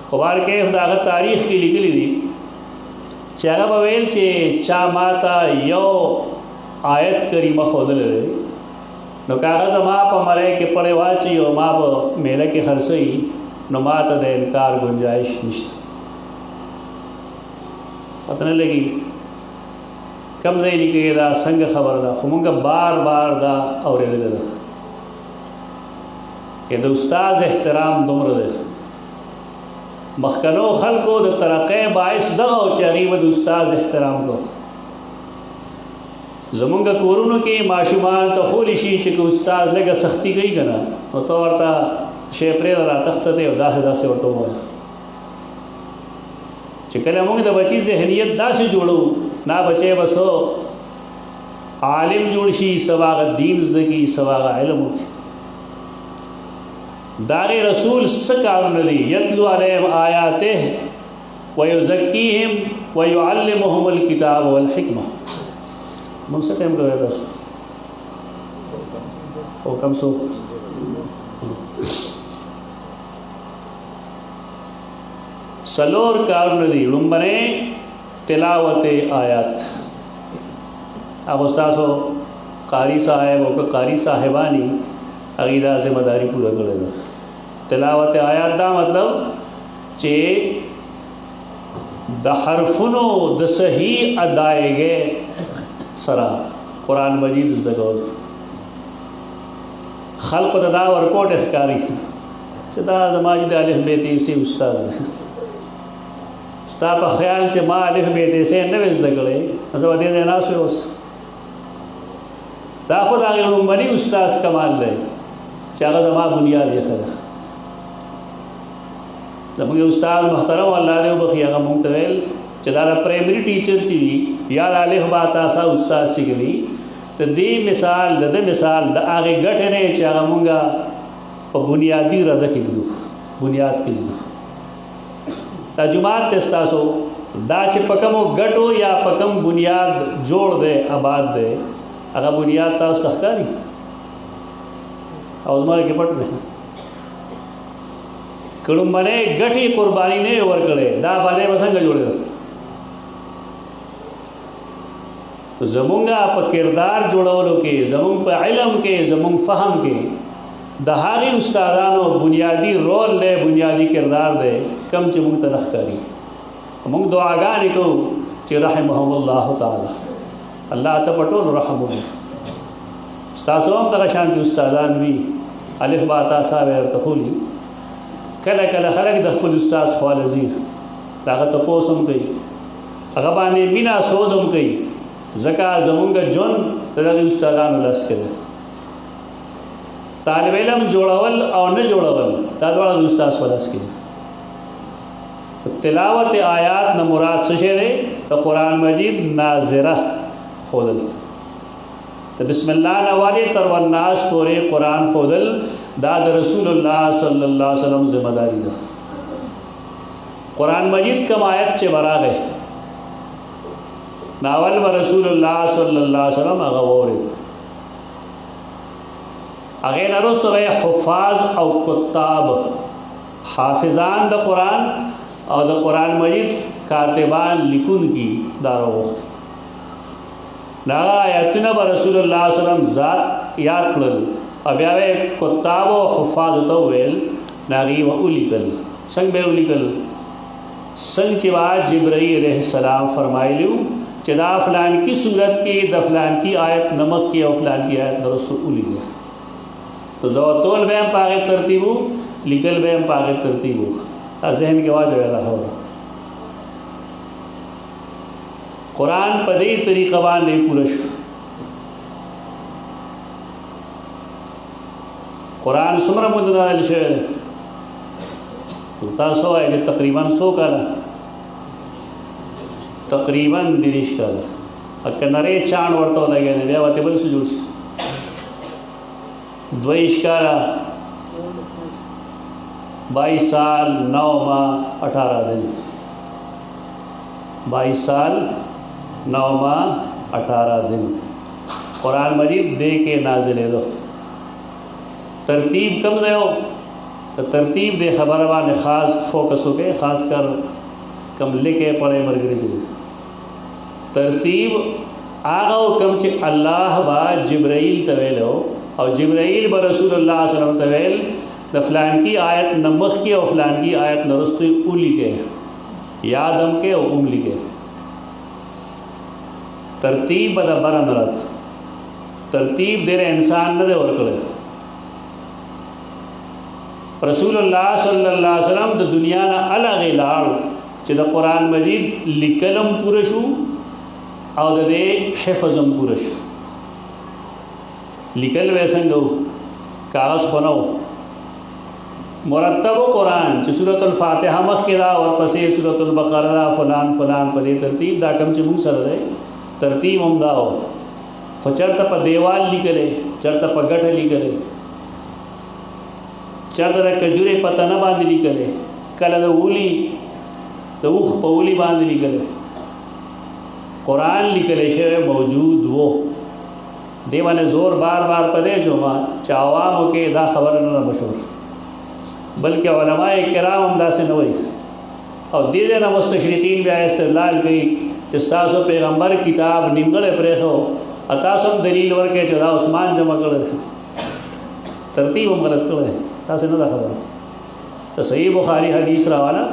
خو بار کیف د هغه تاریخ کې لیکلي دي چې هغه به ویل چې چا ما ته یو آیت کریمه ښودلی دی نو که هغه زما په مرۍ کې پړې واچوي او ما په میله کې خرڅوي نو ما ته د انکار گنجائش نشته. پته نه لګي کم ځای لیکي دا څنګه خبره ده خو مونږ بار بار دا اورېدلې ده چې د استاد احترام دومره دی. مخکنو خلکو د ترقۍ باعث دغه و چې هغې به د استاد احترام کو زمونږ کورونو کې ماشومان ته خولی شي چې استاد لږه سختی کوي که نه نو ته ورته شی پرېږده راتښته دی او داسې ورته ووایه چې کله موږ د بچي ذهنیت داسې جوړو نا بچی به څه عالم جوړ شي څه هغه دین زده کړي څه هغه علم وکړي د هغې رسول څه کارونه دي یتلو علیهم آیاته ویزکیهم ویعلمهم الکتاب والحکمه موږ څه ټایم کوی تاسو او کم سو سلور کارونه دي لومبنی تلاوت آیات هغه ستاسو قاری صاحب او که قاری صاحبانی هغې دا ذمہ داری پوره کړې ده تلاوت آیات دا مطلب چې د حرفونو د صحیح ادایګۍ سره قرآن مجید زده کول خلقو ته دا ورکوټ ښکاري چې دا زما چې د الف ب ت س استاد دی ستا په خیال چې ما الف ب ت س نه وې زده کړی زه به دې ځای ناست وی اوس دا خو د هغې لومړني استاذ کمال دی چې هغه زما بنیاد ایښی دی زموږ استاد محترم الله دې وبخي هغه مونږ ته ویل چې دا د پرایمري ټیچر چې وي یا د الف با تا سا استاد چې وي ته دې مثال د مثال د هغې ګټې نه چې هغه مونږه په بنیادي رده کې ږدو بنیاد کې ږدو دا جماعت ته ستاسو دا چې په کومو ګټو یا په کوم بنیاد جوړ دی آباد دی هغه بنیاد تاسو ته ښکاري او زما کې پټ دی که لومبنۍ ګټې قرباني نه یې ورکړې دا باندې به څنګه جوړېده زمونږ په کردار جوړولو کې زمونږ په علم کې زمونږ فهم کې د هغې استادانو بنیادي رول دی بنیادي کردار دی کم چې موږ ته نه ښکاري موږ دعاګانې کوو چې رحمهم الله تعالی الله ته په ټولو رحم وکړي ستاسو هم دغه شانتي استادان وي الف با تا سا به ورته ښولي کله کله خلک د خپل استاد خواله ځي د هغه تپوس هم کوي هغه باندې مینه سود هم کوي ځکه زمونږ ژوند د دغې استادانو لاس کې دی طالب علم جوړول او نه جوړول دا دواړه د استاد په لاس کې دي تلاوت آیات نه مراد څه شی دی د قرآن مجید ناظره ښودل د بسم الله نه والې تر والناس پورې قرآن ښودل دا د رسول الله صلی الله علیه وسلم ذمہ داری ده قرآن مجید کم آیت چې براغې ناول به رسول الله صلی الله علیه وسلم هغه واورېد هغې نه وروسته به حفاظ او خطاب حافظان د قرآن او د قرآن مجید کاتبان لیکونکي دا راوغوښتل دا آیتونه به رسول الله صلی الله علیه وسلم ذات یاد کړل او بیا به خطاب او حفاظ ته وویل د هغې به ولیکل څنګه به یې ولیکل څنګه چې به جبرائیل علیه السلام فرمایلي وو چې دا فلانکي صورت کې د فلانکي آیت نمخ کې او فلانکي آیت نه وروسته ولیکه زوتول به هم په هغې ترتیب وو لیکل به هم په هغې ترتیب وو دا ذهن کې واچوئ دا خبره قرآن په دې طریقه باندې پوره شو قرآن څومره موده نازل شوی دی تاسو وایئ چې تقریبا 100 کاله تقریبا 30 کاله که نری چاڼ ورته ولګی دی بیا ورته بل څه جوړ شي 22 کاله 22 سال 9 ماہ 18 دن 22 سال 9 ماہ 18 دن قرآن مجید دے کے نازلے دو ترتیب کم دے ہو تو ترتیب دے خبر بانے خاص فوکس ہو کے خاص کر کم لکھے پڑھے مرگری جی ترتیب آگا ہو کم چے اللہ با جبرائیل طویل ہو اور جبرائیل با رسول اللہ صلی اللہ علیہ وسلم طویل دا فلان کی آیت نمخ کے اور فلان کی آیت نرسطوی اولی کے یادم کے اور املی کے ترتیب دا برن رات ترتیب دے انسان نہ دے ورکڑے رسول اللہ صلی اللہ علیہ وسلم دا دنیا نا الگ لار چې دا قرآن مجید لیکلم پوره شو او د دې حفظ هم پوره شو. لیکل به څنګه و؟ کاغذ خو نه و، مرتب قرآن چې سورۃ الفاتحه مخکې ده ورپسې سورۃ البقره ده، فلان فلان په دې ترتیب، دا کم چې موږ سره دی ترتیب هم دا و. خو چېرته په دیوال لیکلی، چېرته په ګټه لیکلی، چېرته د کجورې په تنه باندې لیکلی، کله د اولی د اوښ په اولی باندې لیکلی. قرآن لیکلی شوی موجود و. دې باندې زور بار بار په دې جوما چې عوامو کې دا خبره نه ده مشهور، بلکې علماء کرام هم داسې نه وایي. او دې ځای نه مستشرقین بیا استدلال کوي چې ستاسو پیغمبر کتاب نیمګړی پرېښو، تاسو هم دلیل ورکړئ چې دا عثمان جمع کړی، ترتیب هم غلط کړی. تاسې نه ده خبره. ته صحیح بخاری حدیث راواله،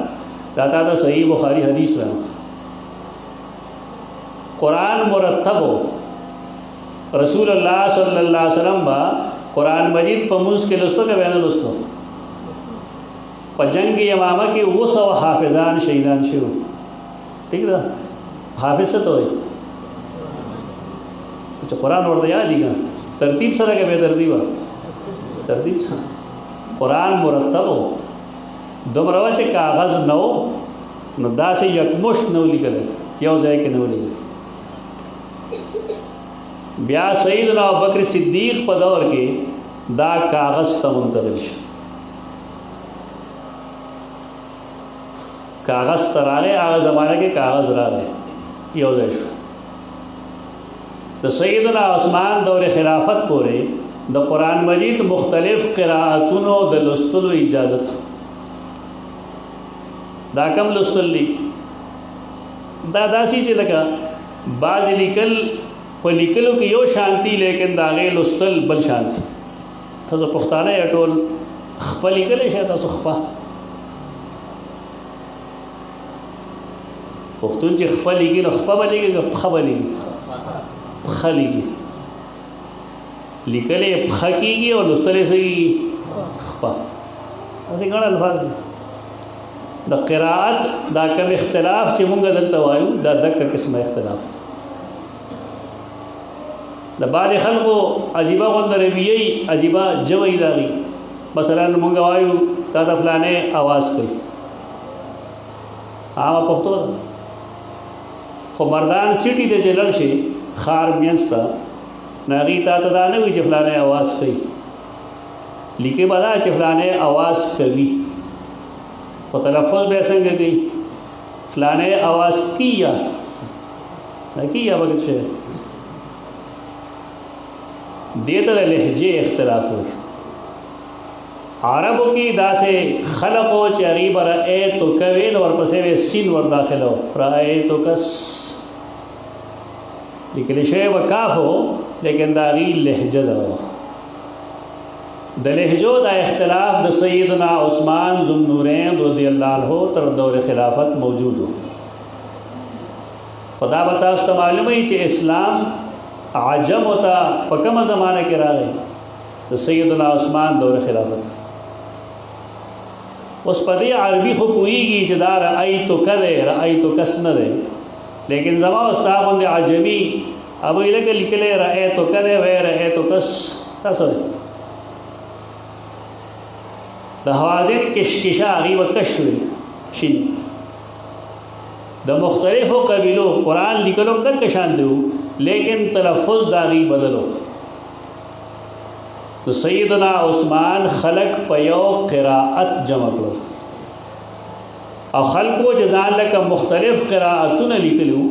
دا تا ته صحیح بخاری حدیث وایم. قرآن مرتب ہو. رسول اللہ صلی اللہ علیہ وسلم با قرآن مجید په منځ کې لوستو که به نه لوستو؟ په جنگ یمامه کې 200 حافظان شهیدان شوي. ٹھیک ده؟ حافظ څه ته وایي؟ چې قرآن ورته یاد دي، ترتیب سره که بې ترتیبه؟ ترتیب سره. قرآن مرتب ہو. دومره وه چې کاغذ نه و نو داسې یکمشت نه و لیکلی، یو ځای کې نه و لیکلی. بیا سیدنا ابوبکر صدیق په دور کې دا کاغذ ته منتقل شو. کاغذ ته راغی، هغه زمانه کې کاغذ راغی، یو ځای شو. د سیدنا عثمان دور خلافت پورې د قرآن مجید مختلف قرائتونو د لوستلو اجازت. دا کم لوستل دي؟ دا داسې چې لکه بعض لیکل په لیکلو کې یو شانتي، لیکن د هغې لوستل بل شانتي. تاسو پښتانه یې ټول خپه لیکلی شئ، تاسو خپه پښتون چې خپه لیکي نو خپه به لیکي که پښه به لیکي؟ پښه لیکي. لیکلی یې پښه کېږي او لوستلی څه کېږي؟ خپه. داسې ګڼ الفاظ دي. د قرائت دا کم اختلاف چې مونږ دلته وایو دا دکه قسمه اختلاف. د بعضې خلکو عجیبه غونده رویه عجیبه جوی داغي. مثلا مونږ وایو تا د فلانې اواز کوي، عامه پښتو ده. خو مردان سټي د چې لړ شي ښار مینځ ته نو هغې تا ته دا نه وي چې فلانې اواز کوي، لیکې به دا چې فلانې اواز کوي، خو تلفظ به څنګه کوي؟ فلانې اواز کیا کیا بګت شي. دې ته د لهجې اختلاف وي. عربو کې داسې خلق و چې هغې به رأیتک ویل ورپسې به سین ور داخله و، رأیتکس لیکلی شوی به کاف و، لیکن د هغې لهجه ده. د لهجو دا اختلاف د سیدنا عثمان ذوالنورین رضی اللہ عنہ تر دور خلافت موجود ہو. خدا به تاسو ته معلومه وي چې اسلام عجم ہوتا په کومه زمانه کې راغی؟ د سیدنا عثمان دور خلافت. اوس په دې عربي خو پوهېږي چې دا رأیتک دی، رأیتکس نه دی، لیکن زما ستا غوندې عجمي هغوی لکه لیکلی رأیتک دی وایي رأیتکس. تاسو د حوازن کشکشه هغې به کش وي شین. د مختلفو قبیلو قرآن لیکلو هم دلته شانتې وو، لیکن تلفظ د هغې بدل و. د سیدنا عثمان خلق په یو قرائت جمع کړل او خلقو چې ځان لکه مختلف قرائتونه لیکلي وو،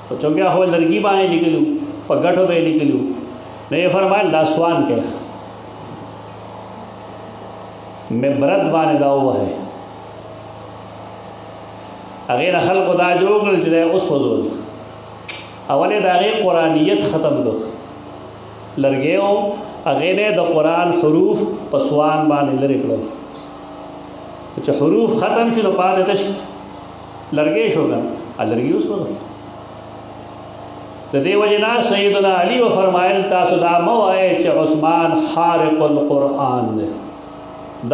په چونکې هغه لرګي باندې لیکلي وو، په ګټو به یې لیکلي وو. نو یې فرمایل دا سوان کوي، مبرد باندې دا ووهئ. هغې نه خلقو دا جوړ کړل چې دی اوس وځول. اول یې د هغې قرآنیت ختم کړو، لرګی و هغې نه د قرآن حروف په سوان باندې لرې کړل. چې حروف ختم شو نو پاتې تش لرګی شو که لرګي اوس وځول. د دې وجې نه سیدنا علي وفرمایل تاسو دا مه وایئ چې عثمان خارق القرآن دی،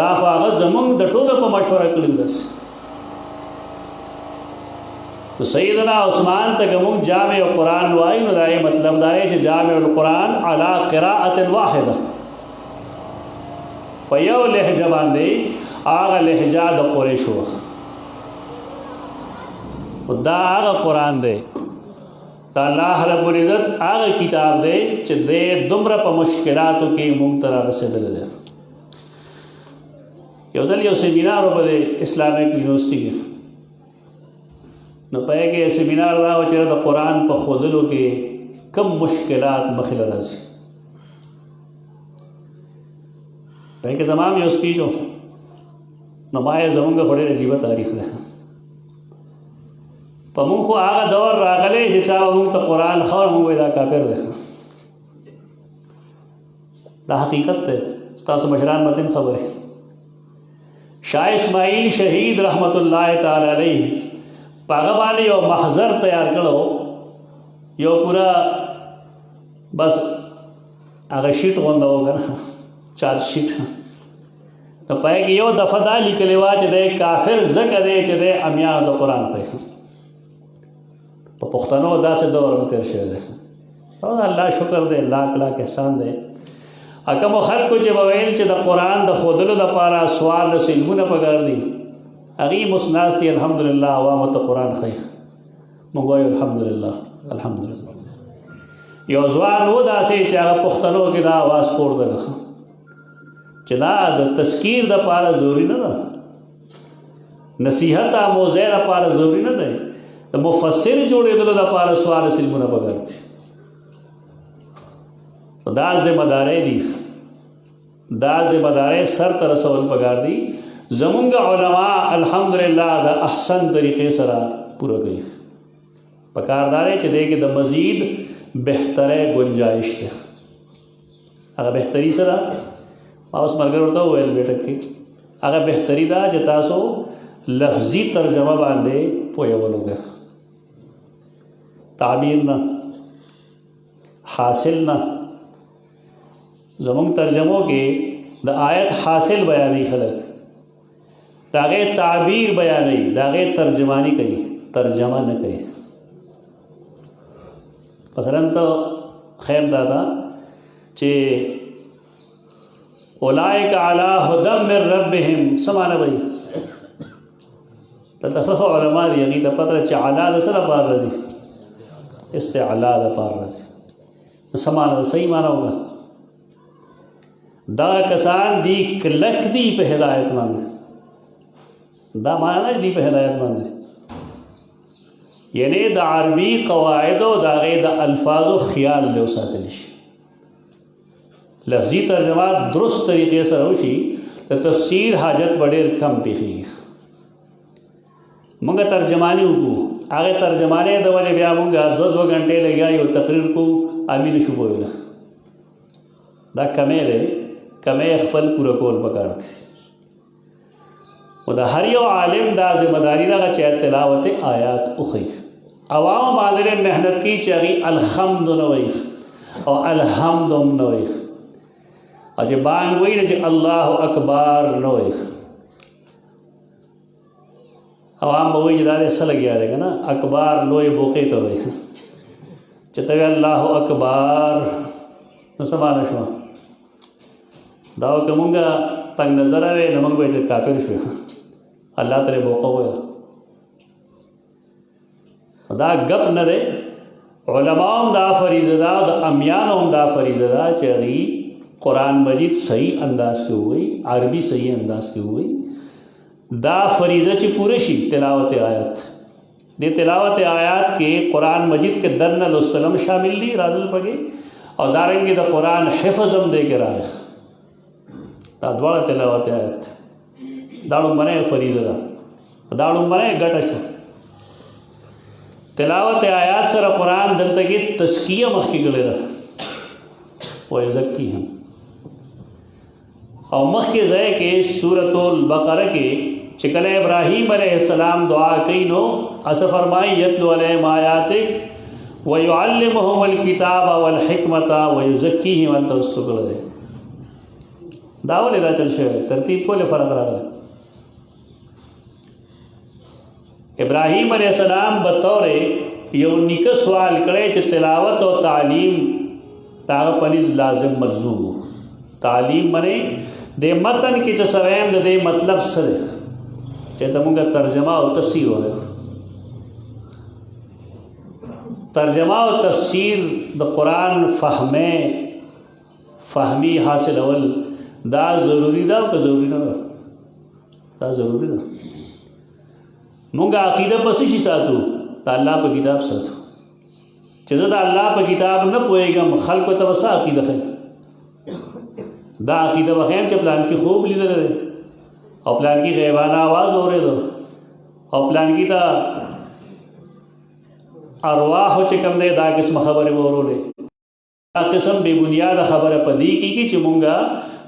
دا خو هغه زمونږ د ټولو په مشوره کړي داسې. تو سیدنا عثمان ته کوم جامع القرآن وایي نو دا یې مطلب دا دی چې جامع القرآن علی قراءة واحده، په یو لهجه باندې، هغه لهجه د قریشو. دا هغه قرآن دی، دا الله رب العزت هغه کتاب دی چې د دومره په مشکلاتو کې مونږ ته را رسېدلی دی. یو ځل یو سیمینار و په اسلامک یونیورسټي کې، نو په هغې کې سیمینار دا و چې د قرآن په ښودلو کې کم مشکلات مخې له راځي. په هغې کې زما هم یو سپیچ و، نو ما یې زمونږ خو ډېر عجیبه تاریخ دی. په مونږ خو هغه دور راغلی چې چا به مونږ ته قرآن ښه او مونږ وایي دا کافر دی. دا حقیقت دی، ستاسو مشران متن خبرې. شاه اسماعیل شهید رحمت الله تعالی علیه په هغه باندې یو محضر تیار کړو، یو پورا بس هغه شیټ غونډه و که نه، چارج شیټ. نو په هغې کې یو دفعه دا لیکلې وه چې دی کافر ځکه دی چې دی امیانو د قرآن ښایي. په پښتنو داسې دور هم تېر شوی دی. الله شکر دی، لاک لاک احسان دی. کومو خلکو چې به ویل چې د قرآن د ښودلو لپاره څوارلس علمونه پکار دي، هغې مسناس دي الحمدلله عوامو ته قرآن ښایي. موږ وایو الحمدلله الحمدلله. یو ځوان و داسې چې هغه پښتنو کې دا اواز پورته کړه چې دا د تذکیر دپاره ضروري نه ده، نصیحت موضع دپاره ضروري نه دی، د مفسر جوړېدلو دپاره څوارلس علمونه پکار دي. دا ذمہ داری دی، دا ذمہ داری سر ته رسول پکار دی. زمونږ علماء الحمدلله د احسن طریقې سره پوره کوي. پکار دا دی چې دی کې د مزید بهتره گنجائش دی. هغه بهتري څه ده؟ ما اوس ملګرو ورته وویل بیټک کې هغه بهتري ده چې تاسو لفظي ترجمه باندې پوهېولو کې، تعبیر نه، حاصل نه. زمونږ ترجمو کې د آیت حاصل بیانوي خلک، د هغې تعبیر بیانوي، د هغې ترجمانی کوي، ترجمه نه کوي. مثلا ته خیر دا ده چې اولئک علی هدی من ربهم څه معنی وایي؟ دلته ښه علما دي، هغې ته پته ده چې علا د څه لپاره راځي؟ استعلا دپاره راځي. څه معنی ده؟ صحیح معنی وکړه. دا کسان دی کلک دی په هدایت باندې، دا معنی نه دی په هدایت باندې، یعنی د عربي قواعدو د هغې د الفاظو خیال دی وساتلی شي، لفظي ترجمه درست طریقې سره وشي، د تفسیر حاجت به ډېر کم پېښېږي. مونږ ترجمانی وکړو، هغې ترجمانۍ د وجې بیا مونږ دوه غنټې لګیا یو تقریر کو، امي نشو پوهېدلی. دا کمی دی، کمی خپل پوره کول پکار دی. و د هر یو عالم دا ذمہ داري ده چې تلاوت آیات وښیي. عوامو باندې محنت کوي چې هغې الحمد نه وایي او الحمد هم نه وایي، او چې بانګ وایي نه چې الله اکبر نه وایي. عوام به وایي چې دا دی څه لګیا دی که نه، اکبار لوی بوقې ته وایي، چې ته وایې الله اکبر نو څه معنی شوه؟ دا که مونږه تنګ نظره وی نو مونږ به چې کافر شوې، الله ترې بوقه وویله. دا ګپ نه دی. علماء هم دا فریضه ده او د امیانو هم دا فریضه ده چې هغوی قرآن مجید صحیح انداز کې ووایي، عربي صحیح انداز کې ووایي. دا فریضه چې پوره شي تلاوت آیات، د تلاوت آیات کې قرآن مجید کې دنه لوستل هم شامل دي راځل پکې، او دارنګې د قرآن حفظ هم دی کې راغی. دا دواړه تلاوت آیات دا لومړنۍ فریضه ده، دا لومړنۍ ګټه شو. تلاوت آیات سره قرآن دلته کې تزکیه مخکې کړې ده، ویزکیهم. او مخکې ځای کې سورۃ البقره کې چې کله ابراهیم علیہ السلام دعا کوي نو اس فرمایي یتلو علیہم آیاتک ویعلمهم الکتاب والحکمت ویزکیهم. هلته وستو کړی دی. دا ولې دا چل شوی؟ ترتیب ولې فرق راغلی؟ ابراہیم علیہ السلام بطور یو نیکه سوال کړی چې تلاوت او تعلیم تاغه پنځ لازم ملزوم وو. تعلیم منی د متن کې چې سویم د دې مطلب څه دی چې ته مونږه ترجمه او تفسیر وایو. ترجمه او تفسیر د قرآن فهمی حاصل اول دا ضروری ده او که ضروری نه ده؟ دا ضروری ده. مونږه عقیده پس شي ساتو د الله په کتاب ساتو. چې زه د الله په کتاب نه پوهېږم خلکو ته به څه عقیده ښیم؟ دا عقیده به ښیم چې پلان کې خوب لیدلی دی او پلان کې غیبانه آواز اورېدو او پلان کې ته ارواحو چې کوم دی دا قسم خبرې به اورولې. دا قسم بې بنیاده خبره په دې کېږي چې مونږه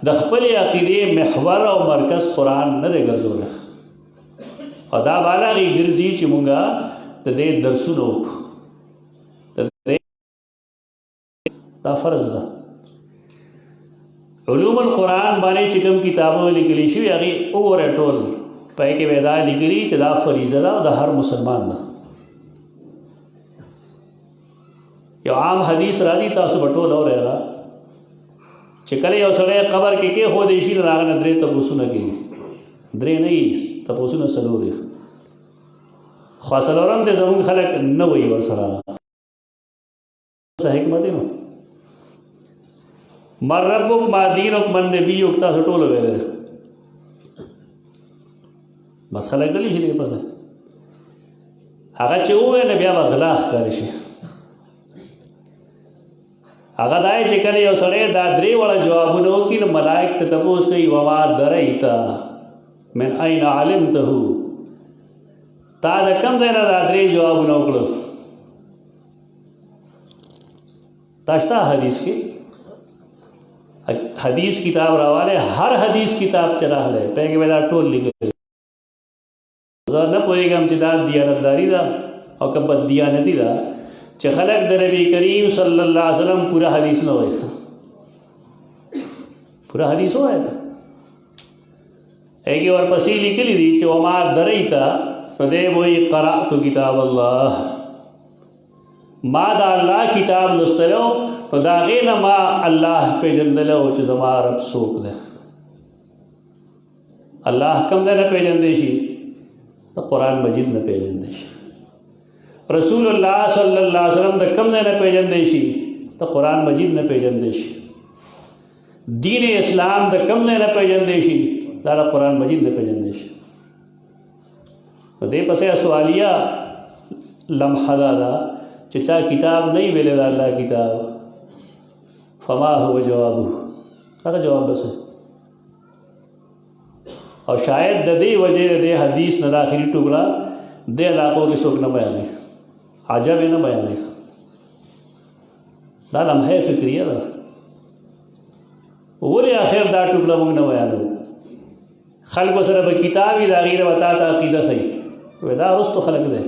د خپلې عقیدې محور او مرکز قرآن نه دی ګرځولی او دا بالا غي ګرځي چې مونږه د دې درسونه وکړو. دا فرض ده. علوم القرآن باندې چې کوم کتابونه لیکلي شوي هغې وګورئ ټول پای کې به دا لیکلي چې دا فریضه ده او د هر مسلمان ده. یو عام حدیث راځي تاسو به ټول اورئ هغه چې کله یو سړی قبر کې کېښودی شي نو هغه نه درې تپوسونه کېږي. درې نه وي تپوسونه څلور وي خو څلورم دی زمونږ خلک نه وایي ورسره څه حکمت دی نو من ربک ما دینک من نبیک تاسو ټولو ویلی بس خلک غلی شي دې پسې هغه چې ووایي نو بیا به غلا ښکاري شي. هغه دا چې کله یو سړی دا درې واړه جوابونه وکړي نو ملائک ته تپوس کوي وما دریته من این علمته تا د کوم ځای نه دا درې جوابونه وکړل؟ دا شته حدیث کې حدیث کتاب راواله هر حدیث کتاب چې راغلی په کې به دا ټول لیکلی. زه نه پوهېږم چې دا دیانتداري ده او که بد دیانتي ده چې خلک د نبی کریم صلی الله علیه وسلم پورا حدیث نه وایي. پورا حدیث وایي ایک ورپسې لیکلی دي چې وما دریته نو دی وایي قرأت کتاب الله ما دا الله کتاب لوستلو نو د هغې نه ما الله پېژندلی و چې زما رب څوک دی. الله کوم ځای نه پېژندی شي؟ د قرآن مجید نه پېژندی شي. رسول الله صلی الله علیه وسلم د کوم ځای نه پېژندی شي؟ د قرآن مجید نه پېژندی شي. دین اسلام د کوم ځای نه پېژندی شي؟ دا د قرآن مجید نه پېژندی شي. په دې پسې سوالیه لمحه دا ده چې چا کتاب نه وی ویلی د الله کتاب فما هو جوابه هغه جواب بس او شاید د دې وجې د دې حدیث نه د آخري ټوکړه دې علاقو کې څوک نه بیانوي عجب یې نه بیانوي. دا لمحه فکریه ده. ولې آخر دا ټوکړه موږ نه بیانوو؟ خلکو سره به کتاب وي د هغې نه به تا ته عقیده ښیي وایي دا وروستو خلک دی.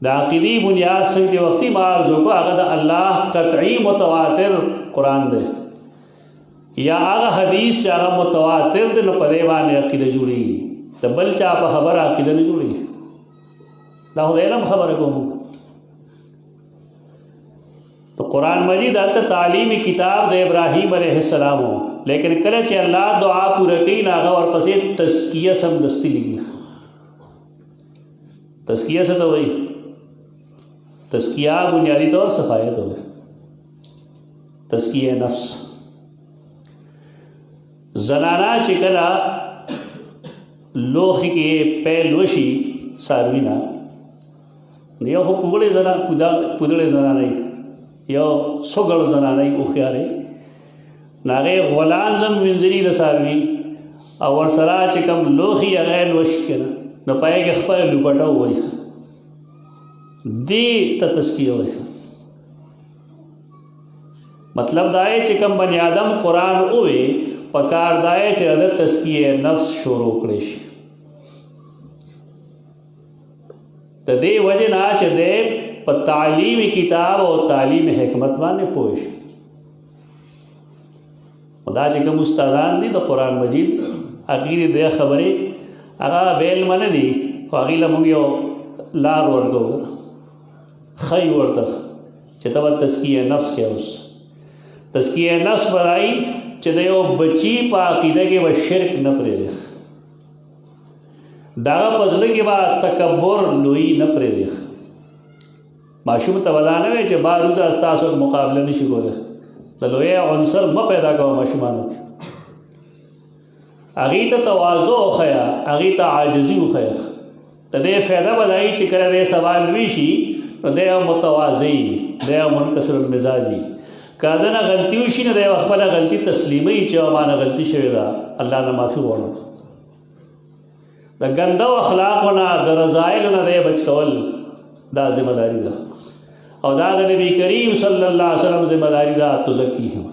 د عقیدې بنیاد څنګه چې وختي ما عرض وکړو هغه د الله قطعي متواتر قرآن دی یا هغه حدیث چې هغه متواتر دی نو په دې باندې عقیده جوړېږي. د بل چا په خبره عقیده نه جوړېږي. دا خو د علم خبره کوم. تو قرآن مجید هلته تعلیمي کتاب د ابراهیم علیه السلام و لیکن کله چې الله دعا پوره کوي نو هغه ورپسې تزکیه سمدستي لیکي. تزکیه څه ته وایي؟ تزکیہ بنیادی طور صفایت ہوئے تزکیہ نفس. زنانا چکلا لوخی کے پیل وشی ساروینا یو خو پودڑے زنانای یو سوگل زنانای اخیارے ناغے غلان زم منزلی دا ساروی او ورسرا چکم لوخی اغیل وش کنا نو پائے کہ خپا لپٹا ہوئی دی تا تزکیہ ہوئی. مطلب دائے چکم بنی آدم قرآن ہوئے پکار دائے چه عدد تزکیہ نفس شروع کرش. تا دے وجہ نا چه دے پا تعلیم کتاب و تعلیم حکمت بانے پوش. دا چکم استادان دی دا قرآن مجید عقید دے خبری اگا بیل من دی هغې له موږ یو لار ورکوو ښایي ورته چې ته به تزکیه نفس کې اوس تزکیه نفس به رایي چې د یو بچي په عقیده کې به شرک نه پرېږدي د هغه په زړه کې به تکبر لویي نه پرېږدي ماشوم ته به دا نه وایي چې باروزه ستاسو مقابله نه شي کولی د لوی عنصر مه پیدا کوه ماشومانو کې هغې ته تواضع وښیه هغې ته عاجزي وښیه د دې فایده به دا وي چې کله دی سبا لوی شي نو دی یو متواضع وي دی یو منکسر المزاج وي که د نه غلطي وشي نو دی یو خپله غلطي تسلیموي چې ما نه غلطي شوې ده الله نه معافي غواړم د ګندو اخلاقو نه د رذایلو نه دی بچ کول دا ذمہ داري ده او دا د نبی کریم صلی الله علیه وسلم ذمہ داري ده تزکیهم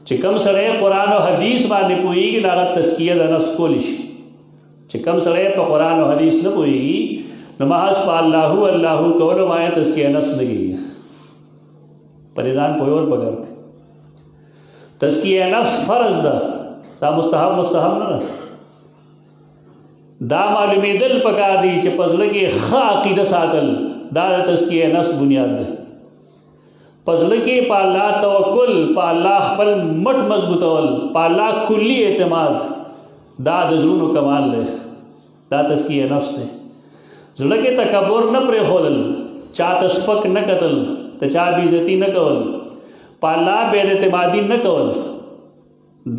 چې کوم سړی قرآن او حدیث باندې پوهېږي نو هغه تزکیه د نفس کولی شي چې کوم سړی په قرآن او حدیث نه پوهېږي نو محض په اللهو اللهو کولو باندې تزکیه نفس نه کېږي په دې ځان پوهول پکار دی تزکیه نفس فرض ده دا مستحب نه ده دا معلومېدل پکار دی چې په زړه کې ښه عقیده ساتل دا د تزکیه نفس بنیاد ده په زړه کې په الله توکل په الله خپل مټ مضبوطول په الله کلی اعتماد دا د زړونو کمال دی دا تزکیه نفس دی زړه کې تکبر نه پرېښودل چا ته سپک نه کتل د چا بې عزتي نه کول په الله بې اعتمادي نه کول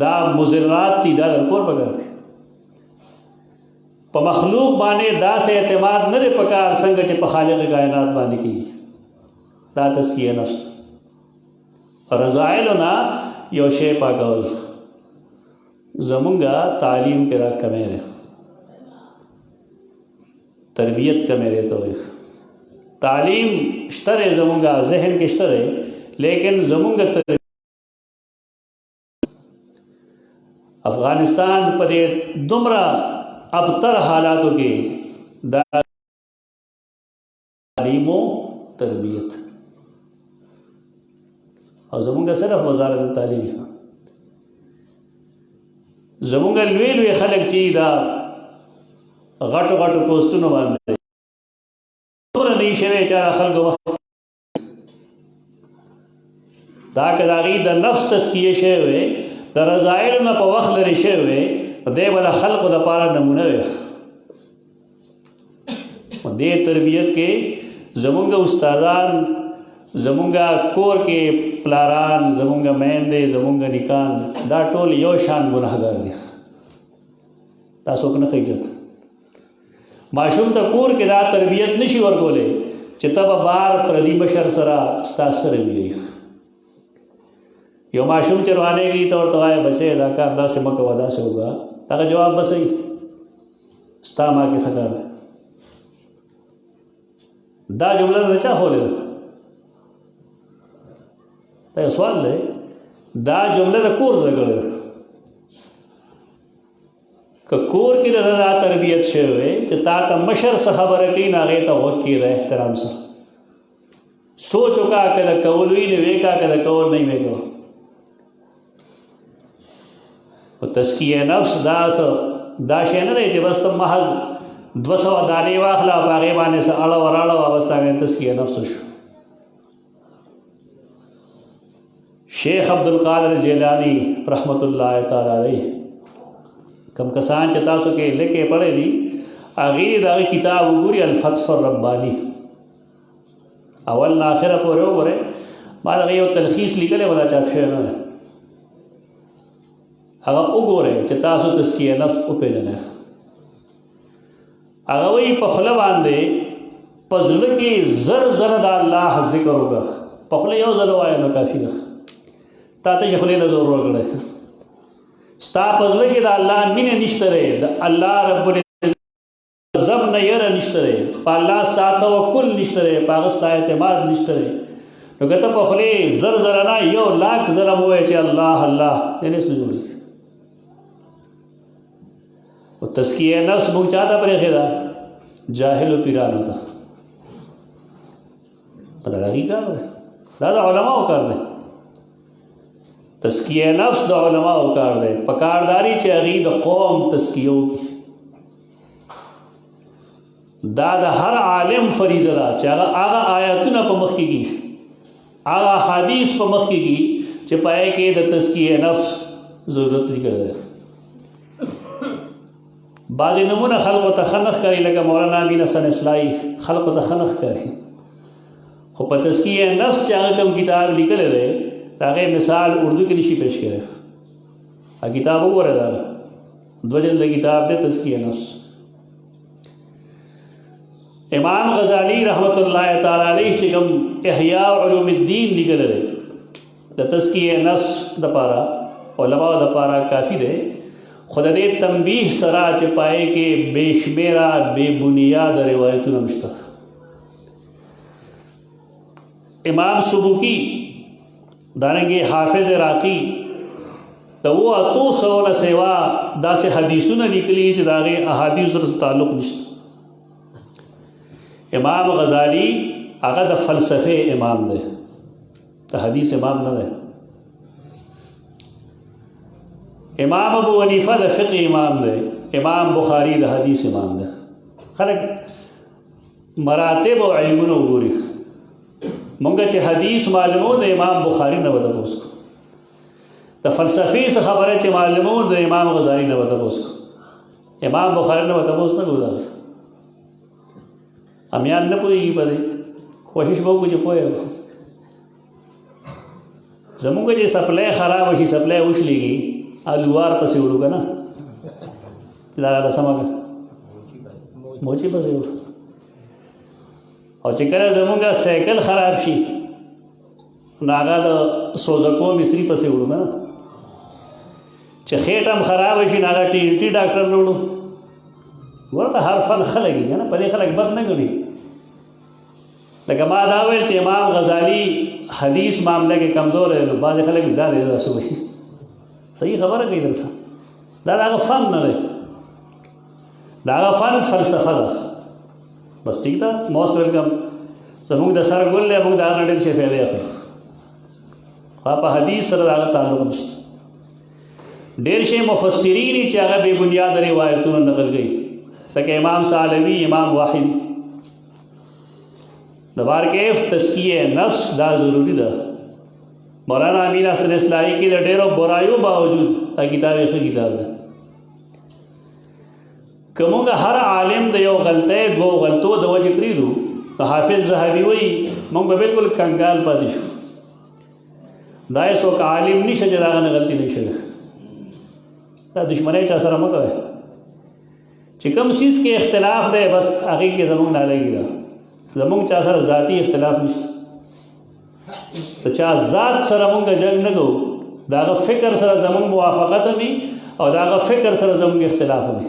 دا مضرات دي دا درکول پکار دی په مخلوق باندې داسې اعتماد نه دی پکار څنګه چې په خالق کائنات باندې کېږي دا تزکیه نفس رذایلو نه یو شی پاکول زمونږه تعلیم کې دا کمی دی تربیت کمی دی ته وایي تعلیم شته دی زمونږه ذهن کې شته دی لیکن زمونږه افغانستان په دې دومره ابتر حالاتو کې دا تعلیم و تربیت او زمونږه صرف وزارت تعلیم زمونږه لوی لوی خلک چې دا غټو غټو پوسټونو باندې دومره نه شوی چې خلکو وخت دا که د هغې د نفس تزکیه شوی وی د رذایلو نه په وخت لرې شوی وی دی به د خلقو دپاره نمونه وي دې تربیت کې زمونږه استادان زمونږه کور کې پلاران زمونږه میندې زمونږه نیکان دا ټول یو شان ګناهګار دي دا څوک نه ښه عزت ماشوم ته کور کې دا تربیت نشي ورکولی چې ته به بار پردي مشر سره ستا سره وي یو ماشوم چې روانېږي ته ورته وایه بچی دا کار داسې مه کوه داسې وکړه هغه جواب به صحیح ستا ما کې څه کار دی دا جمله د چا ښولې ده دا یو سوال دی دا جمله د کور زده کړې ده که کور کې د دا تربیت شوی وی چې تا ته مشر څه خبره کوي نو هغې ته غوږ کېږده احترام سره سوچ وکړه که د کول وي نو ویې کړه که د کول نه ویې کوه و تزکیه نفس دا شی نه دی چې بس ته محض 200 دانې واخله په هغې باندې څه اړه وراړه وه بس تا تزکیه نفس شو شیخ عبدالقادر جیلانی رحمت الله تعالی علیه کم کسان چې تاسو کې لیکې پڑھے دي هغې د هغې کتاب وګوري الفتح الربانی اول نه آخره پورې وګورئ ما د هغې یو تلخیص لیکلی و دا چاپ شوی نه دی هغه وګورئ چې تاسو تزکیه نفس وپېژنئ هغه وایي په خوله باندې په زړه کې زر زره د الله ذکر وکړه په خوله یو ځل ووایه نو کافي ده تا ته چې خولې نه زور ورکړی ستا په زړه کې د الله مینه نشته دی د الله رب العزت غضب نه یره نشته دی په الله ستا توکل نشته دی په هغه ستا اعتماد نشته دی نو که ته په خولې زر زره نه 1,00,000 ځله ووایې چې الله الله یعنې هېڅ نه جوړېږي و تزکیه نفس موږ چا ته پرېښې ده جاهلو پیرانو ته دا د هغې کار دی دا د علماو کار دی تزکیه نفس د علماو کار دی پکارداري چې هغې د قوم تزکیه وکړي دا د هر عالم فریضه ده چې هغه آیاتونه په مخ کې کړي، هغه حدیث په مخ کې کړي چې پای کې د تزکیه نفس ضرورت لیکل دی. بعضې نمونه خلقو ته ښه نه ښکاري، لکه مولانا امین حسن اصلاحي خلقو ته ښه نه ښکاري، خو په تزکیه نفس چې هغه کوم کتاب لیکلی دی د هغې مثال اردو کې نشي پیش کړی. هغه کتاب وګوره، دا 2 جلده کتاب دی تزکیه نفس. امام غزالی رحمت اللہ تعالی علیہ چې کوم احیاء علوم الدین لیکلی دی د تزکیه نفس دپاره علماء دپاره کافي دی، خو د دې تنبیه سره چې پای کې بے شمیره بے بنیاد روایتونه مشته. امام سبوکی دارنګې حافظ عراقی د 800 نه سوا داسې حدیثونه لیکلي چې د هغې احادیثو سره تعلق نشته. امام غزالی هغه د فلسفه امام دی، د حدیث امام نه دی. امام ابو حنیفه د فقه امام دی، امام بخاری د حدیث امام دی. خلک مراتب او علمونه وګوري. مونږ چې حدیث معلومو د امام بخاری نه به تپوس کو، د فلسفې څه خبره چې معلومو د امام غزالی نه به تپوس کو، امام بخاری نه به تپوس نه کوو. امیان نه پوهېږي په دې، کوشش به وکړو چې پوهه کړو. زمونږ چې سپلی خراب شي، سپلی وشلېږي، الوار پسې وړو که نه، دا راته سمه که موچې پسې وړو. او چې کله زمونږ سایکل خراب شي نو هغه د سوزکو مصري پسې وړو که نه، چې خېټ هم خراب شي نو هغه ټي ډاکټر له وړو. ورته هر فن ښه لګي که نه، په دې خلک بد نه ګڼي. لکه ما دا ویل چې امام غزالی حدیث معامله کې کمزور دی، نو بعضې خلک دا دی داسې وایي. صحیح خبره کوي درته، دا د هغه فن نه دی، د هغه فن فلسفه ده. بس ٹھیک ده، موسٹ ویلکم. زموږ د سر ګل دی، موږ د هغه نه ډېر شی فایدې اخلو، خو په حدیث سره د هغه تعلق نشته. ډېر شی مفسرین چې هغه بې بنیاده روایتونه نقل کوي، لکه امام سالوی، امام واحدی. د بارکیف تزکیه نفس دا ضروری ده. مولانا امین حسن اصلاحی کی د ډېرو برایو باوجود دا کتاب یې ښه کتاب ده. که مونږ هر عالم د یو غلطۍ 2 غلطو د وجې پرېږدو، نو حافظ ذهبي وایي مونږ به بالکل کنګال پاتې شو. دا یې څوک عالم نشته چې د هغه نه غلطي نه شوې. دا دشمنۍ چا سره مه کوئ. چې کوم څیز کې اختلاف دی بس هغې کې زمونږ نالګي ده. زمونږ چا سره ذاتي اختلاف نشته، د چا ذات سره مونږ جنګ نه کوو، د هغه فکر سره زمونږ موافقت هم وي او د هغه فکر سره زمونږ اختلاف هم وي.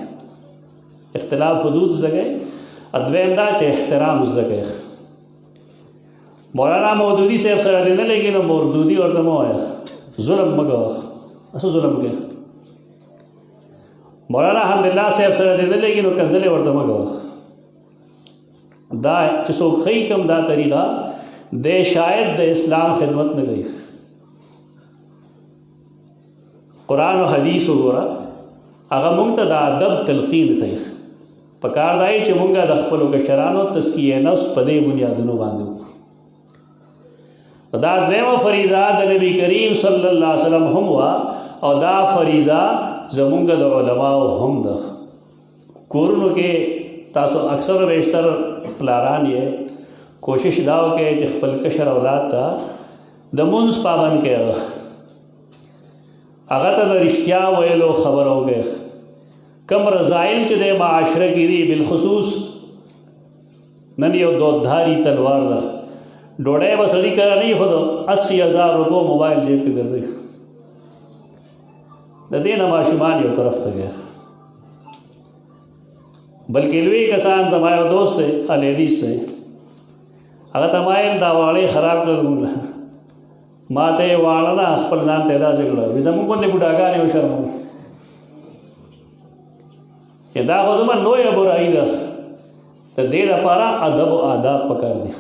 اختلاف حدود زده کوئ. دویم دا چې احترام زده کوئ. مولانا مودودي صاحب سره دې نه لګي نو مردودي ورته مه وایه، ظلم مه کوه. څه ظلم کوي؟ مولانا حمدالله صاحب سره دې نه لګي نو کنځلې ورته مه کوه. دا چې څوک ښیي کوم دا طریقه د شاید د اسلام خدمت نه کوي. قرآن و حدیث وګوره، هغه مونږ ته د ادب تلقین ښیي. پکار دا چې مونږ د خپلو کشرانو تزکیه نفس په دې بنیادونو باندې وکړو. دا دویمه فریضه د نبی کریم صلی الله علیه وسلم هم وه، او دا فریضه زمونږ د علماو هم ده. کورونو کې تاسو اکثر و بیشتر پلاران یې کوشش دا وکړئ چې خپل کشر اولاد ته د مونځ پابند کړئ، هغه ته د رښتیا ویلو خبر وکړئ. کم رضایل چې د معاشره کې دي، بالخصوص نن یو دودداري تلوار ده، ډوډۍ به سړي کره نه وي خو د 80,000 روپو موبایل جیب کې ګرځوي. د دې نه ماشومان یو طرف ته گئے. بلکې لوی کسان، زما یو دوست دی الیدیس دی، هغه ته مایل دا واړې خراب کړل مونږ. ما ته یې واړه نه خپل ځان ته داسې کړه، وایي زمونږ غوندې بوډاګانې وشرموو. دا خو زما لویه برایي ده. د دې لپاره ادب او آداب پکار دي.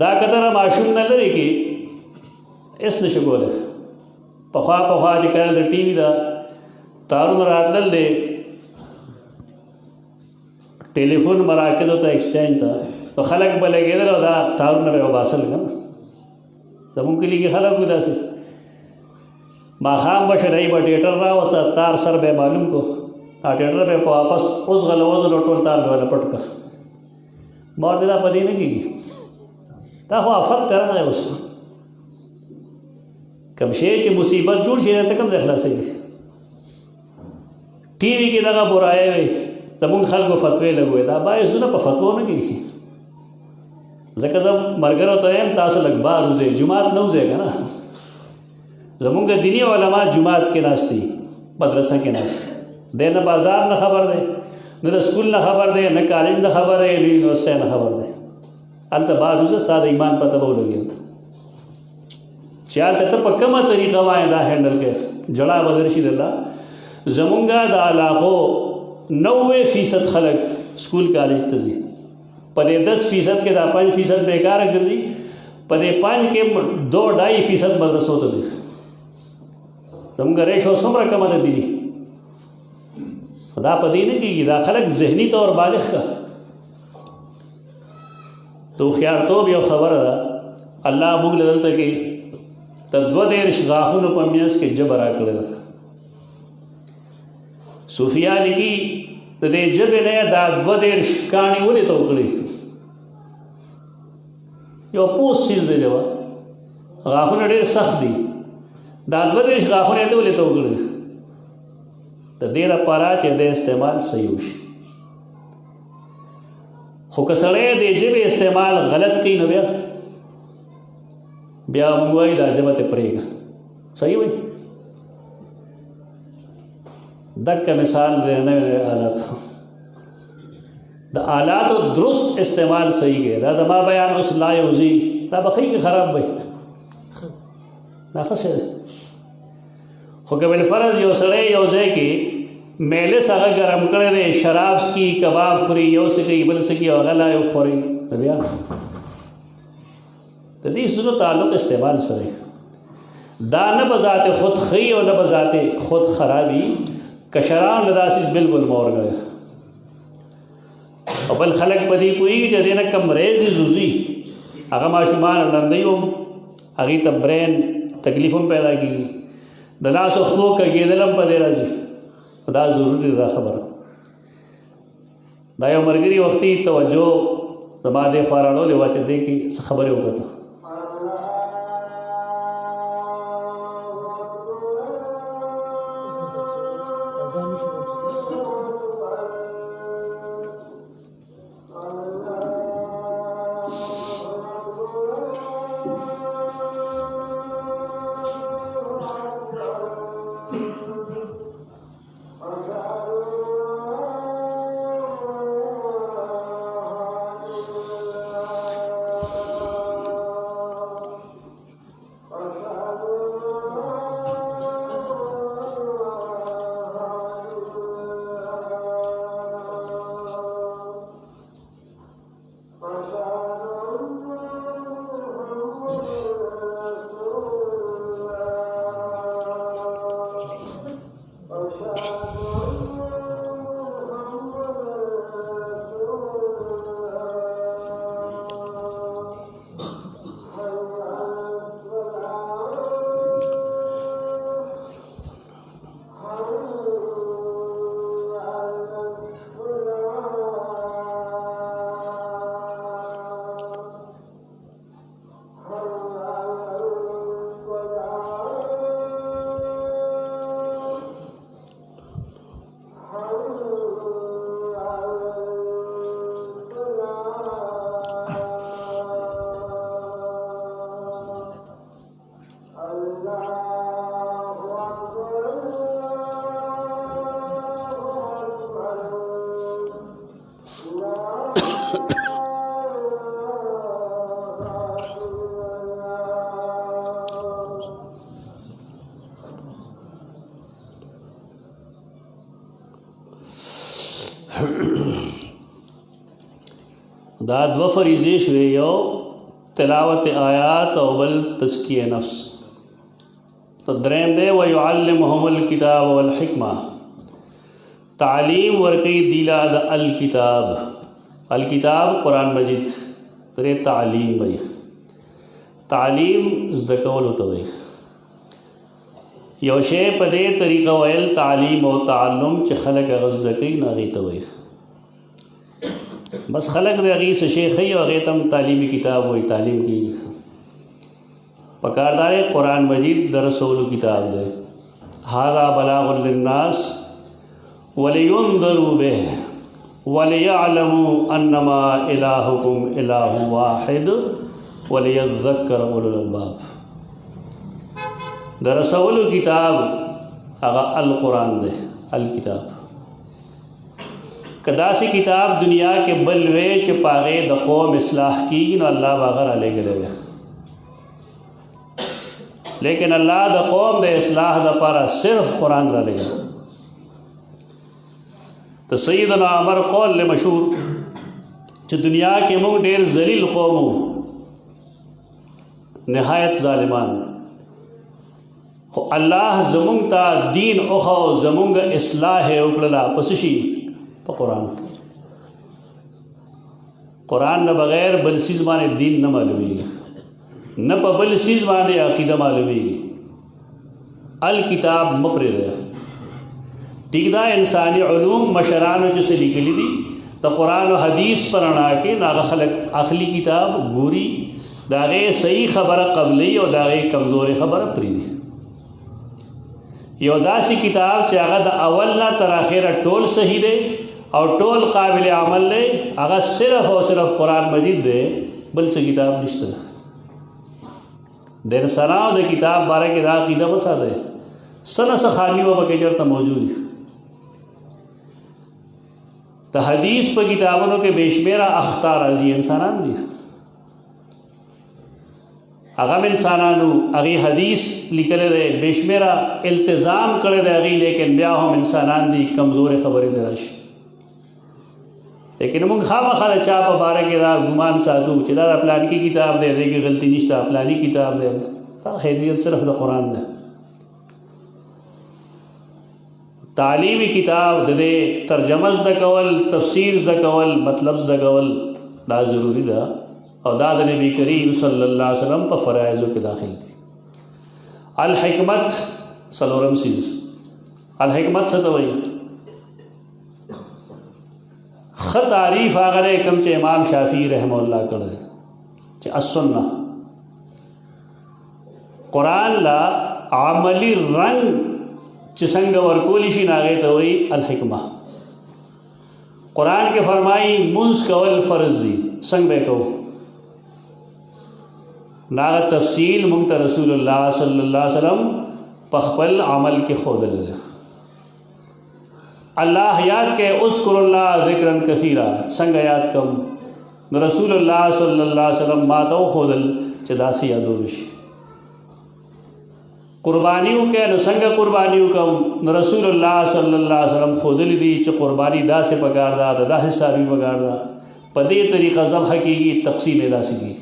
دا کتره ماشوم نه لري کې هېڅ نشي کولی. پخوا چې کله د ټي وي دا تارونه راتلل دی، ټلیفون مراکزو ته ایکسچینج ته نو خلک به لګېدل او دا تارونه به یې وباسل که نه. زمونږ کلي کې خلک وي داسې ماښام به شرعي به ټیټر راوسته تار سر به یې معلوم کو ټیټر به یې په واپس اوزغله ټول تار به یې پټ کړه. ما ورته دا په دې نه کېږي دا خو آفت دی راغلی اوس کوم شی چې مصیبت جوړ شي ته کوم ځای خلاصېږي. ټي وي کې دغه برایې وي زمونږ خلکو فتوې لګوي دا باعث نه په فتوو نه کېږي. ځکه زه ملګرو ته یم تاسو لږ بار وځئ جومات نه وځئ که نه. زمونږ دیني علما جومات کې ناست دي مدرسه کې ناست دي دی نه بازار نه خبر دی نه د سکول نه خبر دی نه کالج نه خبر دی نه یونیورسټۍ نه خبر دی. هلته بار وځه ستا د ایمان پته به ولګي هلته چې هلته ته په کومه طریقه باندې دا هینډل کوې جړا به درشي درله. زمونږ د علاقو 90% خلک سکول کالج ته ځي په دې 10% کې دا 5% بیکاره ګرځي په دې 5 کې 2-2.5% مدرسو ته ځي. زمونږ ریشو څومره کمه ده دیني دا په دې نه کېږي. دا خلک ذهني طور بالغ کا د هوښیارتوب یو خبره ده. الله موږ له دلته کې د 22 غاښونو په میانځ کې ژبه راکړې ده. صوفیا لیکي د دې ژبې نه دا 22 کاڼي ولې ته وکړې یو پوس چیز دی ژبه غاښونه ډېر سخت دي دا 22 غاښونه ته ولې ته وکړې د دې لپاره چې د استعمال صحیح وشي. خو که سړی د ژبې استعمال غلط کوي نو بیا موږ وایو دا ژبه ته پرېږده صحیح وایي. دکه مثال د نوې آلاتو د آلاتو درست استعمال صحیح کوي. دا زما بیان اوس لا یوزي دا به ښه خراب وي دا ښه شی دی. خو که بالفرض یو سړی یو ځای کې میلس هغه ګرم کړی دی شراب څکي کباب خوري یو څه کوي بل څه کوي هغه لا یو خوري بیا د دې سره تعلق استعمال سره دا نه به ذات خود ښي او نه به ذات خود خرابي کشران لداسیس بالکل مور گئے او بل خلق پدی پوئی چې دینه کم ریزی زوزی هغه ماشومان لندې هم هغه ته برین تکلیف هم پیدا کیږي د لاس خو کېدلم په دې راځي دا ضروري ده خبره. دا یو مرګري وختي توجه زما د خوارانو له واچ دې کې خبره وکړه. دا دو فریضې شوې یو تلاوت آیات او بل تزکیه نفس تو دریم دی ويعلمهم الكتاب والحکمه تعلیم ورکی دیلا دا الکتاب. الکتاب قرآن مجید ترے تعلیم بھئی. تعلیم زدکولو تو بھئی یو شے پا دے طریقہ ویل تعلیم و تعلم چی خلق غزدکی ناغی تو بھئی. بس خلق دے اغی سے شیخی و اغیتم تعلیمی کتاب ہوئی تعلیم کی پکاردار قرآن مجید در رسول کتاب دے. ھذا بلاغ للناس وَلِيُنذَرُوا بِهِ وَلِيَعْلَمُوا أَنَّمَا إِلَٰهُكُمْ إِلَٰهٌ وَاحِدٌ وَلِيَذَّكَّرَ أُولُو الْأَلْبَابِ. در رسول کتاب اغا القرآن دے الکتاب. کدا سی کتاب دنیا کے بلوے چپاغے دا قوم اصلاح کی نو اللہ باغر علیہ گلے گا. لیکن اللہ دا قوم دا اصلاح دا پارا صرف قرآن را لے گا. تو سیدنا عمر قول لے مشہور چھ دنیا کے مونگ دیر ذلیل قومو نہایت ظالمان خو اللہ زمونگ تا دین اخو زمونگ اصلاح اکللا پسشی پا قرآن. قرآن نہ بغیر بل سیز مانے دین نہ معلومی گا نہ پا بل سیز مانے عقیدہ معلومی گی. الکتاب مپری رہا ٹھیک دا انسانی علوم مشرانو چسے لکلی دی تا قرآن و حدیث پر انا کے ناغا خلق اخلی کتاب گوری داغے صحیح خبر قبلی اور داغے کمزور خبر پری دی. یو داسی کتاب چاہا دا اولنا تراخیر ٹول صحیح دے اور ٹول قابل عمل لے اگر صرف اور صرف قرآن مجید دے بل سے کتاب نشتہ دین سناو دے کتاب بارہ کے دا عقیدہ بسا دے سنہ سخانی و بکے چرتا موجود ہے. تا حدیث پہ کتابوں کے بیشمیرہ اختار ازی انسانان دی اغم انسانانو اغی حدیث لکلے دے بیشمیرہ التزام کرے دے اغی لیکن بیاہم انسانان دی کمزور خبری دے راشی. لیکن منگ خواہ مخواہ چاپا بارے کے دا گمان ساتو چلا دا پلانی کی کتاب دے دے کہ غلطی نشتا پلانی کتاب دے تا حیثیت صرف دا قرآن دے. تعلیمی کتاب دے ترجمز دا کول تفسیر دا کول مطلب دا کول دا ضروری دا اور دا نبی کریم صلی اللہ علیہ وسلم پا فرائضوں کے داخل تھی. الحکمت سلورم سیز الحکمت ستوئی خط تعریف آگرے کم چے امام شافعی رحمہ اللہ کر دے چے السنہ قرآن لا عملی رنگ چسنگ ورکولیشی ناغے توئی الحکمہ. قرآن کے فرمائی منز کول فرض دی سنگ بے کو ناغ تفصیل منگتا رسول اللہ صلی اللہ علیہ وسلم پخپل عمل کے خود لگا. اللہ یاد کے اذکر اللہ ذکرن کثیرہ سنگ یاد کم رسول اللہ صلی اللہ علیہ وسلم ماتو خودل چداسی یادوش. قربانیوں کے نسنگ قربانیوں کم رسول اللہ صلی اللہ علیہ وسلم خودل دی چ قربانی دا سے پکار دا دا سے ساری پکار دا پدے طریقہ ذبح کی گی تقسیم دا سی کی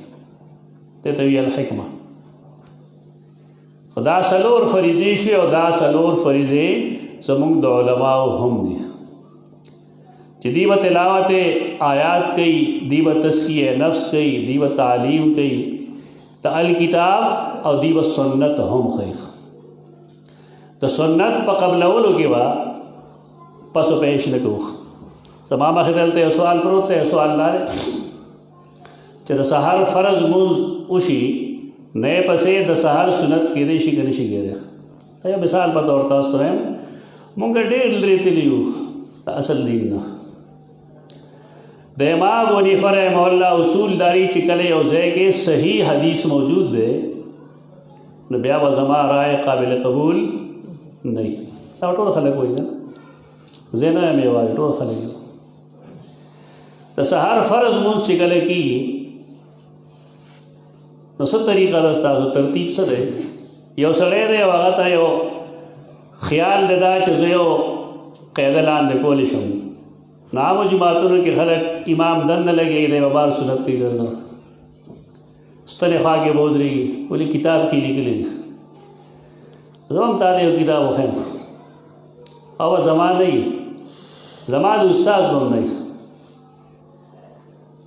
تیتوی الحکمہ. دا سلور فریضی شوی اور دا سلور فریضی زمونگ دا علماء ہم دی چی دیو تلاوت آیات کئی دیو تزکیہ نفس کئی دیو تعلیم کئی تا الکتاب اور دیو سنت ہم خیخ. تو سنت پا قبل اولو کے با پسو پیش نکوخ. سمامہ خدلتے سوال پر ہوتے سوال دارے چی دا سہر فرض موز اوشی نئے پسے دا سہر سنت کی دے شی گنشی گئے رہے. یہ مثال پا طور تاستو ہے مونگا دیر لریتی لیو دا اصل دین نا دا امام حنیف رحمہ اللہ اصول داری چکلے او زے کے صحیح حدیث موجود دے نبیہ و زمان رائے قابل قبول نہیں. تا ٹوڑ خلق ہوئی گا زینہ ہے میواز ٹوڑ خلق ہوئی تا سہر فرض موز چکلے کی نو ست طریقہ دستا سو ترتیب سے دے یو سڑے دے وغتا یو خیال دے دا چیزو یو قیدلان دے کولیشم نام و جماعتوں کی خلق امام دن لگے دے وبار سنت کی زرزر ستن خواہ کے بود رہی بولی کتاب کی لکھ لی زمان تا دے کتاب و خیم او زمان نہیں زما د استاد بم نه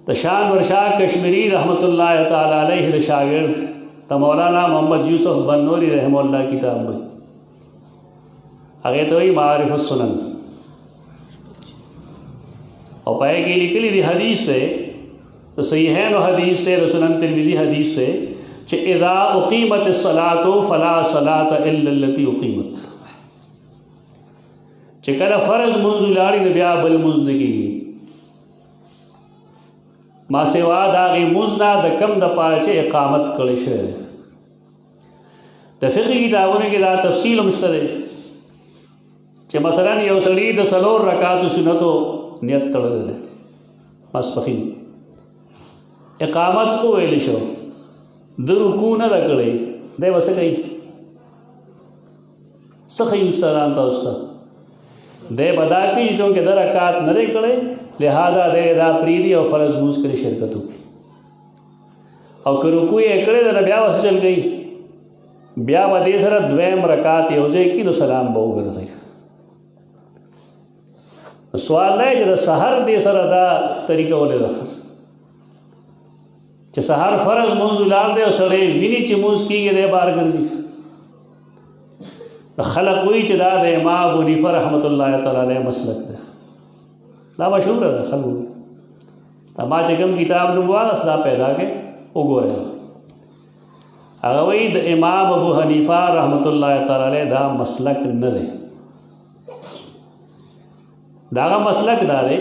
د شاندار شاه کشمیری رحمت الله تعالی علیه د شاگرد د مولانا محمد یوسف بنوری رحم الله کتاب میں هغه ته وی معارف السنن او پای کې لیکلي دی حدیث ته د صحیحین حدیث ته د سنن ترمذی حدیث ته چې اذا اقیمت الصلاة فلا صلاة الا التي اقیمت، چې کله فرض منځ لاړې نو بیا بل منځ نه کېږي ما سوا د هغې منځ نه د کم دپاره چې اقامت کړی شوی دی. د فقهي کتابونو کې دا تفصیل هم شته دی چې مثلا یو سړي د 4 رکعاتو سنتو نیت تړلی دی ماسپښین اقامت وویلی شو د رکوع نه ده کړی دی به څه کوي څه ښیي استادان تاسو ته دی به دا کوي چونکې د رکعت نه دی کړی لہذا دی دا پرېږدي او فرض مونځ کې شرکت وکړي او که رکوع یې کړی ده نو بیا به څه چل کوي بیا به دې سره 2 رکعت یو ځای کړي نو سلام به وګرځوي. سوال دی چې د سحر دې سره دا طریقه ولې ده چې سحر فرض مونځ ولاړ دی او سړی ویني چې مونځ کېږي دی بار ګرځي. خلق وی چې دا د امام ابو حنیف رحمت الله تعالی علیه مسلک ده دا مشهور ده خلکو دا ما چې کوم کتاب نوم واغس دا پیدا کې وګورئ هغه وی د امام ابو حنیف رحمت الله تعالی علیه دا مسلک نه ده. داغه مسلک دا دی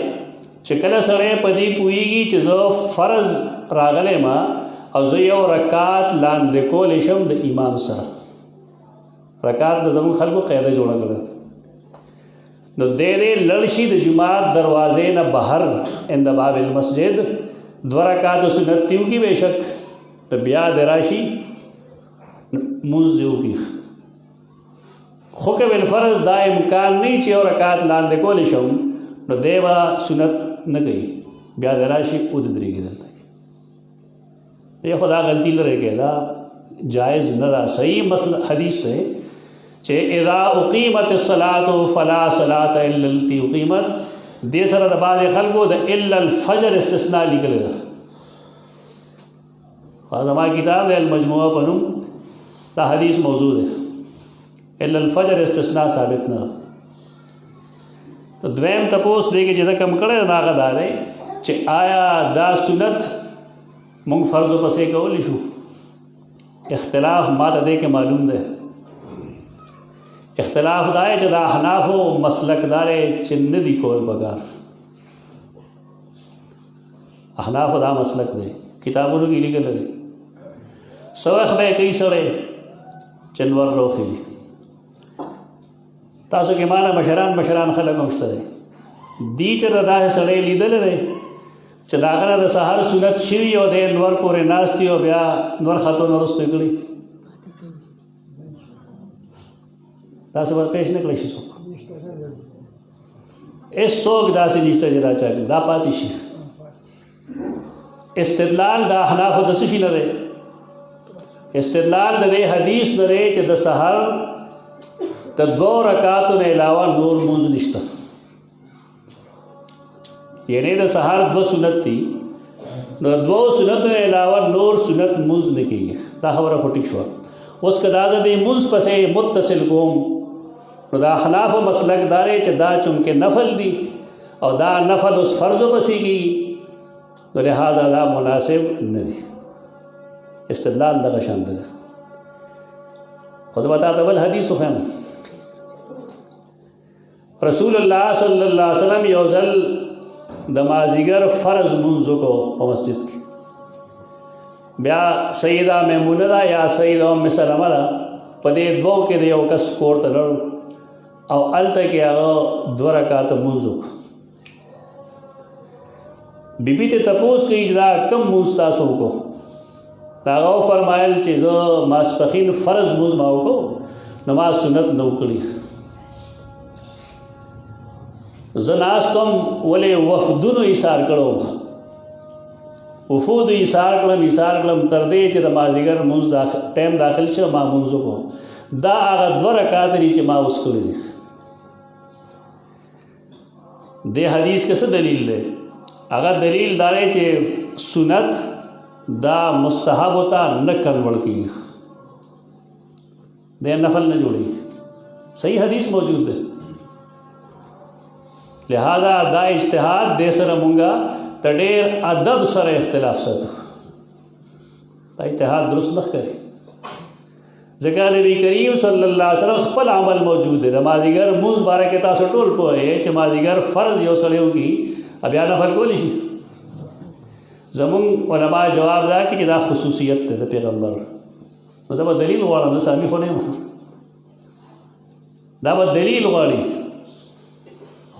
چې کله سړی په دې پوهېږي چې زه فرض راغلی ما او زه یو رکعت لاندې کولی شم د امام سره رکعت د زموږ خلکو قاعده جوړه کړه نو دی لړ شي د جماعت دروازې نه بهر ان د باب المسجد 2 رکعات سنت دی وکړي بېشک نو بیا دی راشي مونځ دی وکړي خو که بالفرض دا امکان نه چې یو رکعت لاندې کولی شم نو دی به سنت نه کوي بیا دی راشي ودرېږي دلته کې خو دا غلطي لرې کوي دا جائز نه ده. صحیح مسئلہ حدیث ته چې اذا اقیمت الصلاة فلا صلاة الا التي اقیمت دې سره د بعضې خلکو د الا الفجر استثناء لیکلی ده. زما کتاب دی المجموعه په نوم دا حدیث موضوع دی الا الفجر استثناء ثابت نه ده. دویم تپوس دی کې چې دا کم کړی د هغه دا دی چې آیا دا سنت مونږ فرض پسې کولی شو. اختلاف ما ته دی کې معلوم دی اختلاف دا دی چې دا احنافو مسلک دا دی چې نه دي کول پکار احنافو دا مسلک دی کتابونو کې لیکلی دی څه وخت به یې کوي سړی چې نور راوخېږي تاسو کې مانا مشران خلک هم شته دی دي چې دا داسې سړی لیدلی دی چې د هغه نه د سهار سنت شوي او دی نور پورې ناست وي او بیا نور خطو نه وروسته یې کړي داسې به پیش نه کړی شي څوک هېڅوک داسې نشته چې دا چا کوي دا پاتې شي. استدلال د احنافو د څه شي نه دی استدلال د دې حدیث نه دی چې د سحر د 2 رکعاتو نه علاوه نور مونځ نشته یعنی د سحر 2 سنت دي نو 2 سنتو نه علاوه نور سنت مونځ نه کېږي دا خبره خو ټیک شوه. اوس که دا زه د مونځ پسې متصل کوم نو دا احنافو مسلک دا دی چې دا چونکې نفل دي او دا نفل اوس فرضو پسې کېږي نو لہذا دا مناسب نه دي. استدلال دغه شان دی. خو زه به تا ته بل حدیث وښیم رسول الله صلی الله علیه وسلم یو ځل د مازدیګر فرض مونځ وکړو په مسجد کې بیا سیده میمونه ده یا سیده ام سلمه ده په دې 2 کې د یو کس کور ته لړ او هلته کې هغه 2 رکعاته مونځ وکړو. بیبي ته تپوس کوي چې دا کم مونځ تاسو وکړو هغه وفرمایل چې زه ماسپښین فرض مونځ ما وکړو نو ما سنت نه وکړي زه ناستم ولې وفدونو ایثار کړو وفود ایثار کړم تر دې چې د مازدیګر مونځ ټایم داخل شو ما مونځ وکړو دا هغه 2 رکعات دي چې ما اوس کړي دي دے حدیث کے سے دلیل دے اگر دلیل دارے چے سنت دا مستحب ہوتا نہ کنوڑ کی دے نفل نہ جوڑی صحیح حدیث موجود ہے لہذا دا اجتہاد دے سر مونگا تڈیر ادب سر اختلاف ستو تا اجتہاد درست نہ کرے ذکر نبی کریم صلی اللہ علیہ وسلم خپل عمل موجود ہے نمازیگر موز بارہ کے تاسو ټول پوهه چې مازیگر فرض یو سړیو کی بیا نفل کولی شي زمون علماء جواب دا کہ دا خصوصیت ته د پیغمبر نو زما دلیل غواړم نو سامي خو نه دا به دلیل غواړي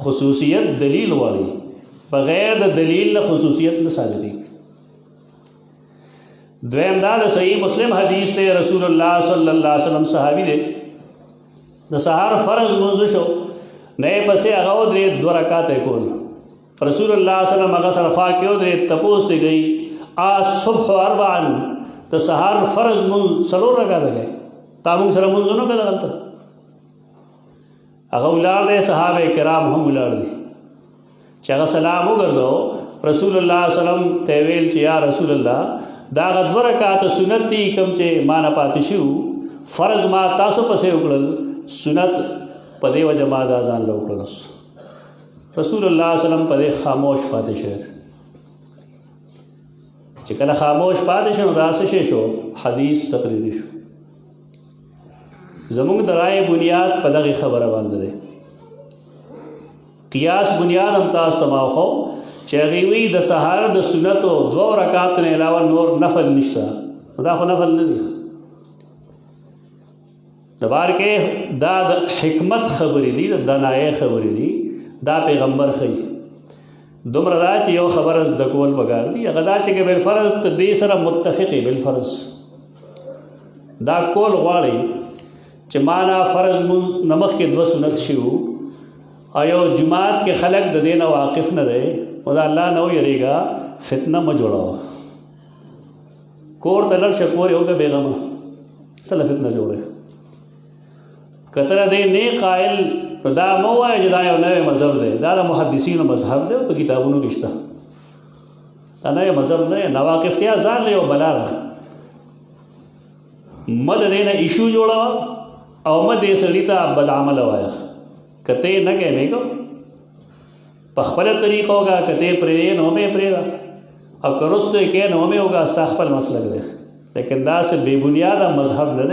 خصوصیت دلیل غواړي بغیر د دلیل نه خصوصیت نه ثابتېږي دویم دا د صحیح مسلم حدیث ته رسول الله صلی الله علیه وسلم صحابي دی د سحر فرض منځ شو نه پسې هغه درې 2 رکعات کول رسول الله صلی الله علیه وسلم هغه سره خوا کې درې تپوس دی گئی آ صبح اربعا د سحر فرض منځ 3 رکعات دی تاسو سره منځ نه کړل هغه ولار دی صحابه کرام هم ولار دي چې هغه سلام وګرځاو رسول الله صلی الله علیه وسلم ته ویل چې یا رسول الله دا 2 رکعات سنت دي کوم چې ما نه پاتې شو فرض ما تاسو پسې وکړل سنت په دې وجه ما دا ځان له وکړل رسول الله صلی الله علیه وسلم په دې خاموش پاتې شه چې کله خاموش پاتې شو دا څه شو حدیث تقریری شو زموږ د رائے بنیاد په دغه خبره باندې ده قیاس بنیاد هم تاسو ته ماخو چې هغه وی د سحر د سنتو 2 رکعات نه علاوه نور نفل نشته دا خو نفل نه دي د بار کې دا د حکمت خبرې دي د دنایي خبرې دي دا پیغمبر خي دومره دا چې یو خبره د کول بګار دي هغه دا چې بل فرض ته دې سره متفقې بل فرض دا کول غواړي چې معنا فرض نمخ کې 2 سنت شیو آیو جماعت کے خلق د دین واقف نہ رہے خدا اللہ نہ یریگا فتنہ مہ جوڑاؤ کور تلر شکور ہوگا بیگم صلی فتنہ جوڑے قطر دے نے قائل دا موا جدایا نوے مذہب دے دا محدثین مذہب دے تو کتابونو کشتا دا نوے مذہب نے نواقف تیا ځان له بلاغ مد دینا ایشو جوڑا او مد دې سړی ته بد عمل وایا کتے نہ کہنے کو پخپل طریق ہوگا کتے پرے نو میں پرے دا اور کرس تو کہ نو میں ہوگا استخپل مسلک دے لیکن دا سے بے بنیاد مذہب نہ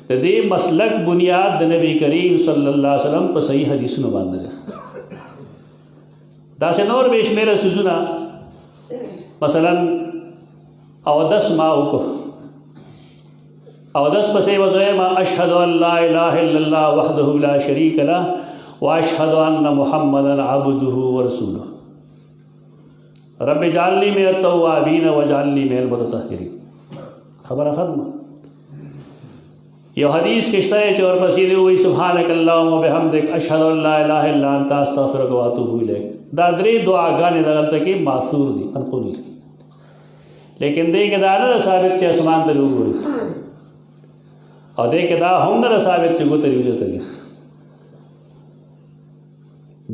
دے دے مسلک بنیاد نبی کریم صلی اللہ علیہ وسلم پر صحیح حدیث نو باندھ دے دا سے نور بیش میرا سزنا مثلا او 10 ماو کو او 10 پسے وضوئے ما اشہد ان لا الہ الا اللہ وحدہ لا شریک لہ واشهد ان محمدا عبده ورسوله رب اجعلنی من التوابین واجعلنی من المتطہرین خبر ختم یہ حدیث کشتا ہے چور پسیدے ہوئی سبحانک اللہم وبحمدک اشہد ان لا الہ الا انت استغفرک واتوب الیک دا درې دعاګانې دغلته کې ماثور دي منقول دي لیکن دې کې دا نه ثابت چې اسمان ته وګوري او دې کې دا هم نه ثابت چې ګوتې وځي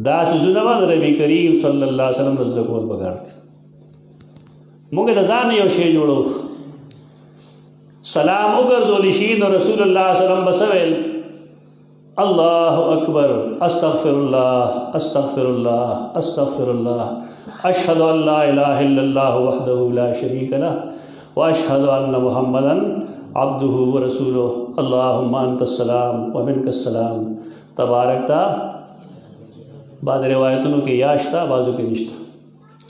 دا سزونه باندې نبی کریم صلی الله علیه وسلم رضا کول بغارت موږ د ځان یو شی جوړو سلام وګرځول شي نو رسول الله صلی الله علیه وسلم بسویل الله اکبر استغفر الله استغفر الله استغفر الله اشهد ان لا اله الا الله وحده لا شريك له واشهد ان محمدا عبده ورسوله اللهم انت السلام ومنك السلام تبارکتا بعض روایتوں کے یاشتا بعضوں کے نشتا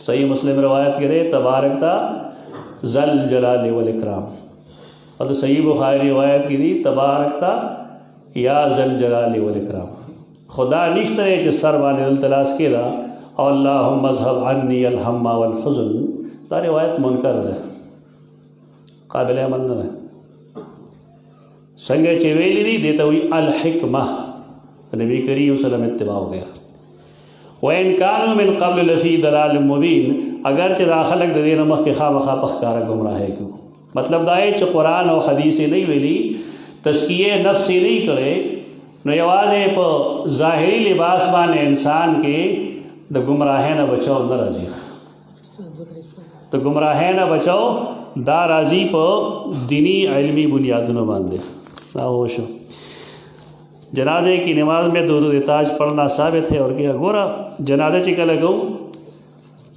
صحیح مسلم روایت کرے تبارکتا ذل جلال والاکرام اور تو صحیح بخاری روایت کی دی تبارکتا یا ذل جلال والاکرام خدا نشتا ہے جو سر بانے التلاس کے دا اور اللہم اذهب عنی الہم والحزن تا روایت منکر ہے قابل عمل نہ ہے سنگے چویلی دی دیتا ہوئی الحکمہ نبی کریم صلی اللہ علیہ وسلم اتباع ہو گیا وَإِن كَانُوا مِن قَبْلُ لَفِي ضَلَالٍ مُبِينٍ اگرچہ دا خلق د دین مخ کے خامخا پخکارا گمراہ ہے کیوں مطلب دا ہے کہ قرآن و حدیث نہیں ویلی تزکیہ نفس نہیں کرے نو یوازے پا ظاہری لباس بانے انسان کے د گمراهۍ نه بچاو نه راځي، د گمراهۍ نه بچاو دا راځي په دینی علمی بنیادونو باندې. دا وہ شو جنازے کی نماز میں درود تاج پڑھنا ثابت ہے. اور کیا گورا جنازہ چې کله کو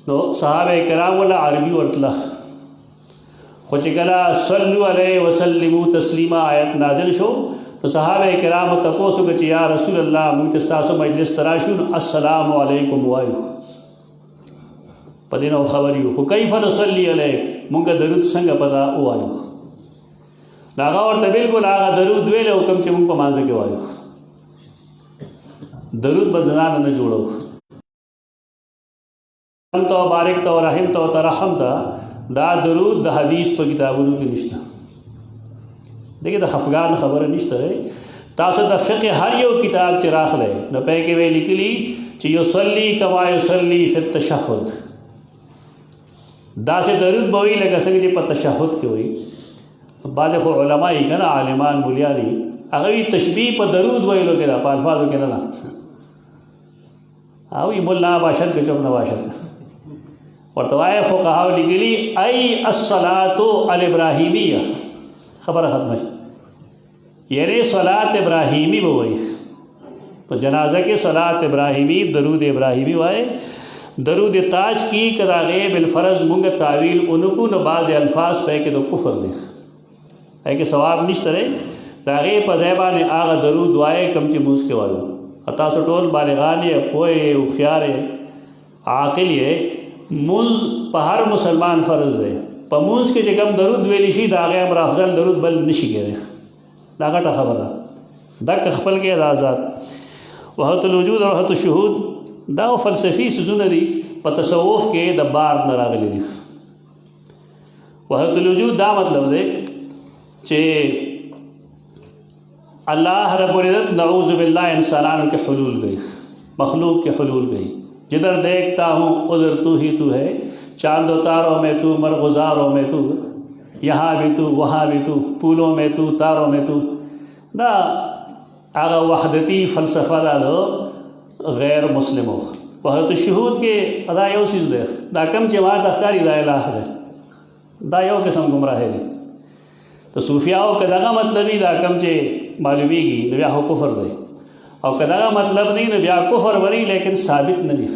نو صحابه کرام ولا عربي ورتله، خو چې کله صلو علیه وسلموا تسلیما آیت نازل شو نو صحابه کرام تپوسو چې یا رسول الله موږ چې تاسو مجلس تراشو السلام علیکم وایو، په دې نو خبر یو، خو کیف نصلی علیه موږ درود څنګه پتا وایو. هغه ورته بالکل هغه درود ویل او کوم چې موږ په مانځ کې وایو، درود به ځان نه جوړو. تو بارک تو رحم تو ترحم دا درود د حدیث په کتابونو کې نشته. دیکھیں د خفګان خبره نشته. تاسو د فقه هر یو کتاب چې راخله نو په کې ویل لیکلي چې یصلی کما یصلی فی التشهد، دا سه درود به وی لکه څنګه چې په تشهد کې وی. بعض خو علما یې کنه عالمان مولیانی هغه تشبیه په درود ویلو کې دا په الفاظو کې نه ده، او مولا باشد کې چوک نه باشد ورته وایي فقهاو لیکلي ای الصلاۃ الابراهیمیه، خبره ختمه یعنی صلات ابراہیمی به وایي په جنازه کې صلات ابراہیمی درود ابراہیمی وایي. درود تاج کی کدا غیب الفرض مونږ تعویل انکو نو بعض الفاظ په کې د کفر دي، ہے کہ ثواب نشته رہے دا غیب په ځای باندې هغه درود وایي کم چې موږ کې وایو. تاسو ټول بالغان یې پوه یې هوښیار یې عاقل یې، مونځ په هر مسلمان فرض دی. په مونځ کې چې کوم درود ویلی شي د هغې امر افضل درود بل نشي کېدی، دا غټه خبره دا که خپل کې دا آزاد. وحدت الوجود او وحدت الشهود دا فلسفي څیزونه دي په تصوف کې د بار نه راغلي دي. وحدت الوجود دا مطلب دی چې اللہ رب العزت نعوذ باللہ انسانوں کے حلول گئی، مخلوق کے حلول گئی. جدھر دیکھتا ہوں ادھر تو ہی تو ہے، چاند و تاروں میں تو مرغزاروں میں تو، یہاں بھی تو وہاں بھی تو، پھولوں میں تو تاروں میں تو. دا آغا وحدتی فلسفہ دا دو غیر مسلموں. وحدت الشہود کے ادا یو چیز دے دا کم جماعت اخکاری دا الہ دے دا یو قسم گمراہی دی. تو صوفیاؤ که دغه مطلبی دا کم چې معلومیږي نو بیا خو کفر دی، او که دغه مطلب نه نو بیا کفر بنی لیکن ثابت نه دی.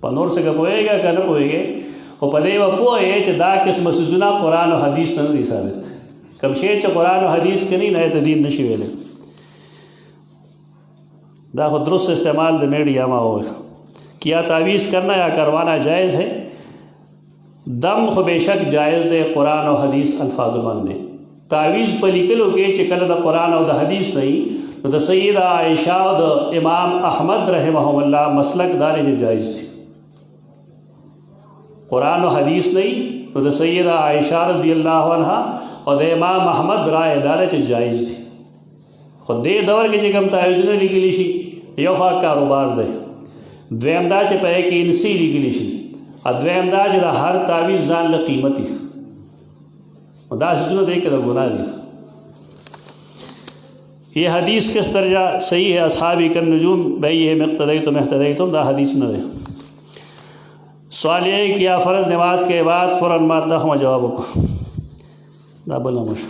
په نور څه پوهېږه که نه پوهېږې خو په دې به پوهې چې دا قسمه څیزونه قرآن او حدیث ته نه دي ثابت. کوم شی چې قرآن او حدیث کې نه ته دین نشي ویلی. دا خو درست استعمال د میڈیا ما ہو. کیا تعویذ کرنا یا کروانا جائز ہے؟ دم خو بے شک جائز دے قرآن و حدیث الفاظ باندې. تعویذ په لیکلو کې چې کله د قرآن او د حدیث نه نو د سیدہ عائشہ او د امام احمد رحمهم الله مسلک دار چې جائز دي. قرآن و حدیث نه نو د سیدہ عائشہ رضی الله عنها او د امام احمد رائے دار چې جائز دي. خو دې دور کې چې کوم تعویذونه لیکلی شي یو ښه کاروبار دی، دویم دا چې په کې انسی لیکلی شي، ادویم دا چې د هر تعویذ ځان له قیمت وي، دا څیزونه دی که د ګناه دي. یہ حدیث کس درجہ صحیح ہے اصحابی کن نجوم بھئی ہے مقتدیتم احتدیتم، دا حدیث نہ دے. سوال یہ ہے کیا فرض نماز کے بعد فوراً مادہ خما جواب کو دا بل نموش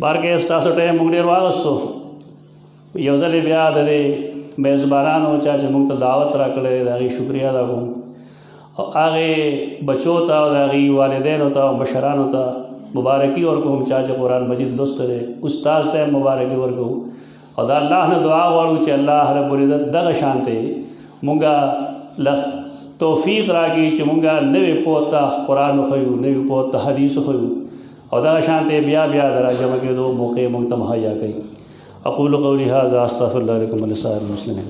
بار کې ستاسو ټایم موږ ډېر واغستو. یو ځل بیا د دې میزبانانو چا چې موږ ته دعوت راکړی د هغې شکریه ادا کوم، او هغې بچو ته او د هغې والدینو ته او مشرانو ته مبارکي ورکوم چا چې قرآن مجید لوستی دی، استاذ ته هم مبارکي ورکوم. او د الله نه دعا غواړو چې الله رب العزت دغه شانتې موږ توفیق راکړي چې موږ نوې پوه ته قرآن وښیو، نوې پوه ته حدیث وښیو، او دغه شانتې بیا بیا د راجمع کېدو موقع موږ ته مهیا کوي. اقول قولي هذا استغفر الله لكم ولسائر المسلمين.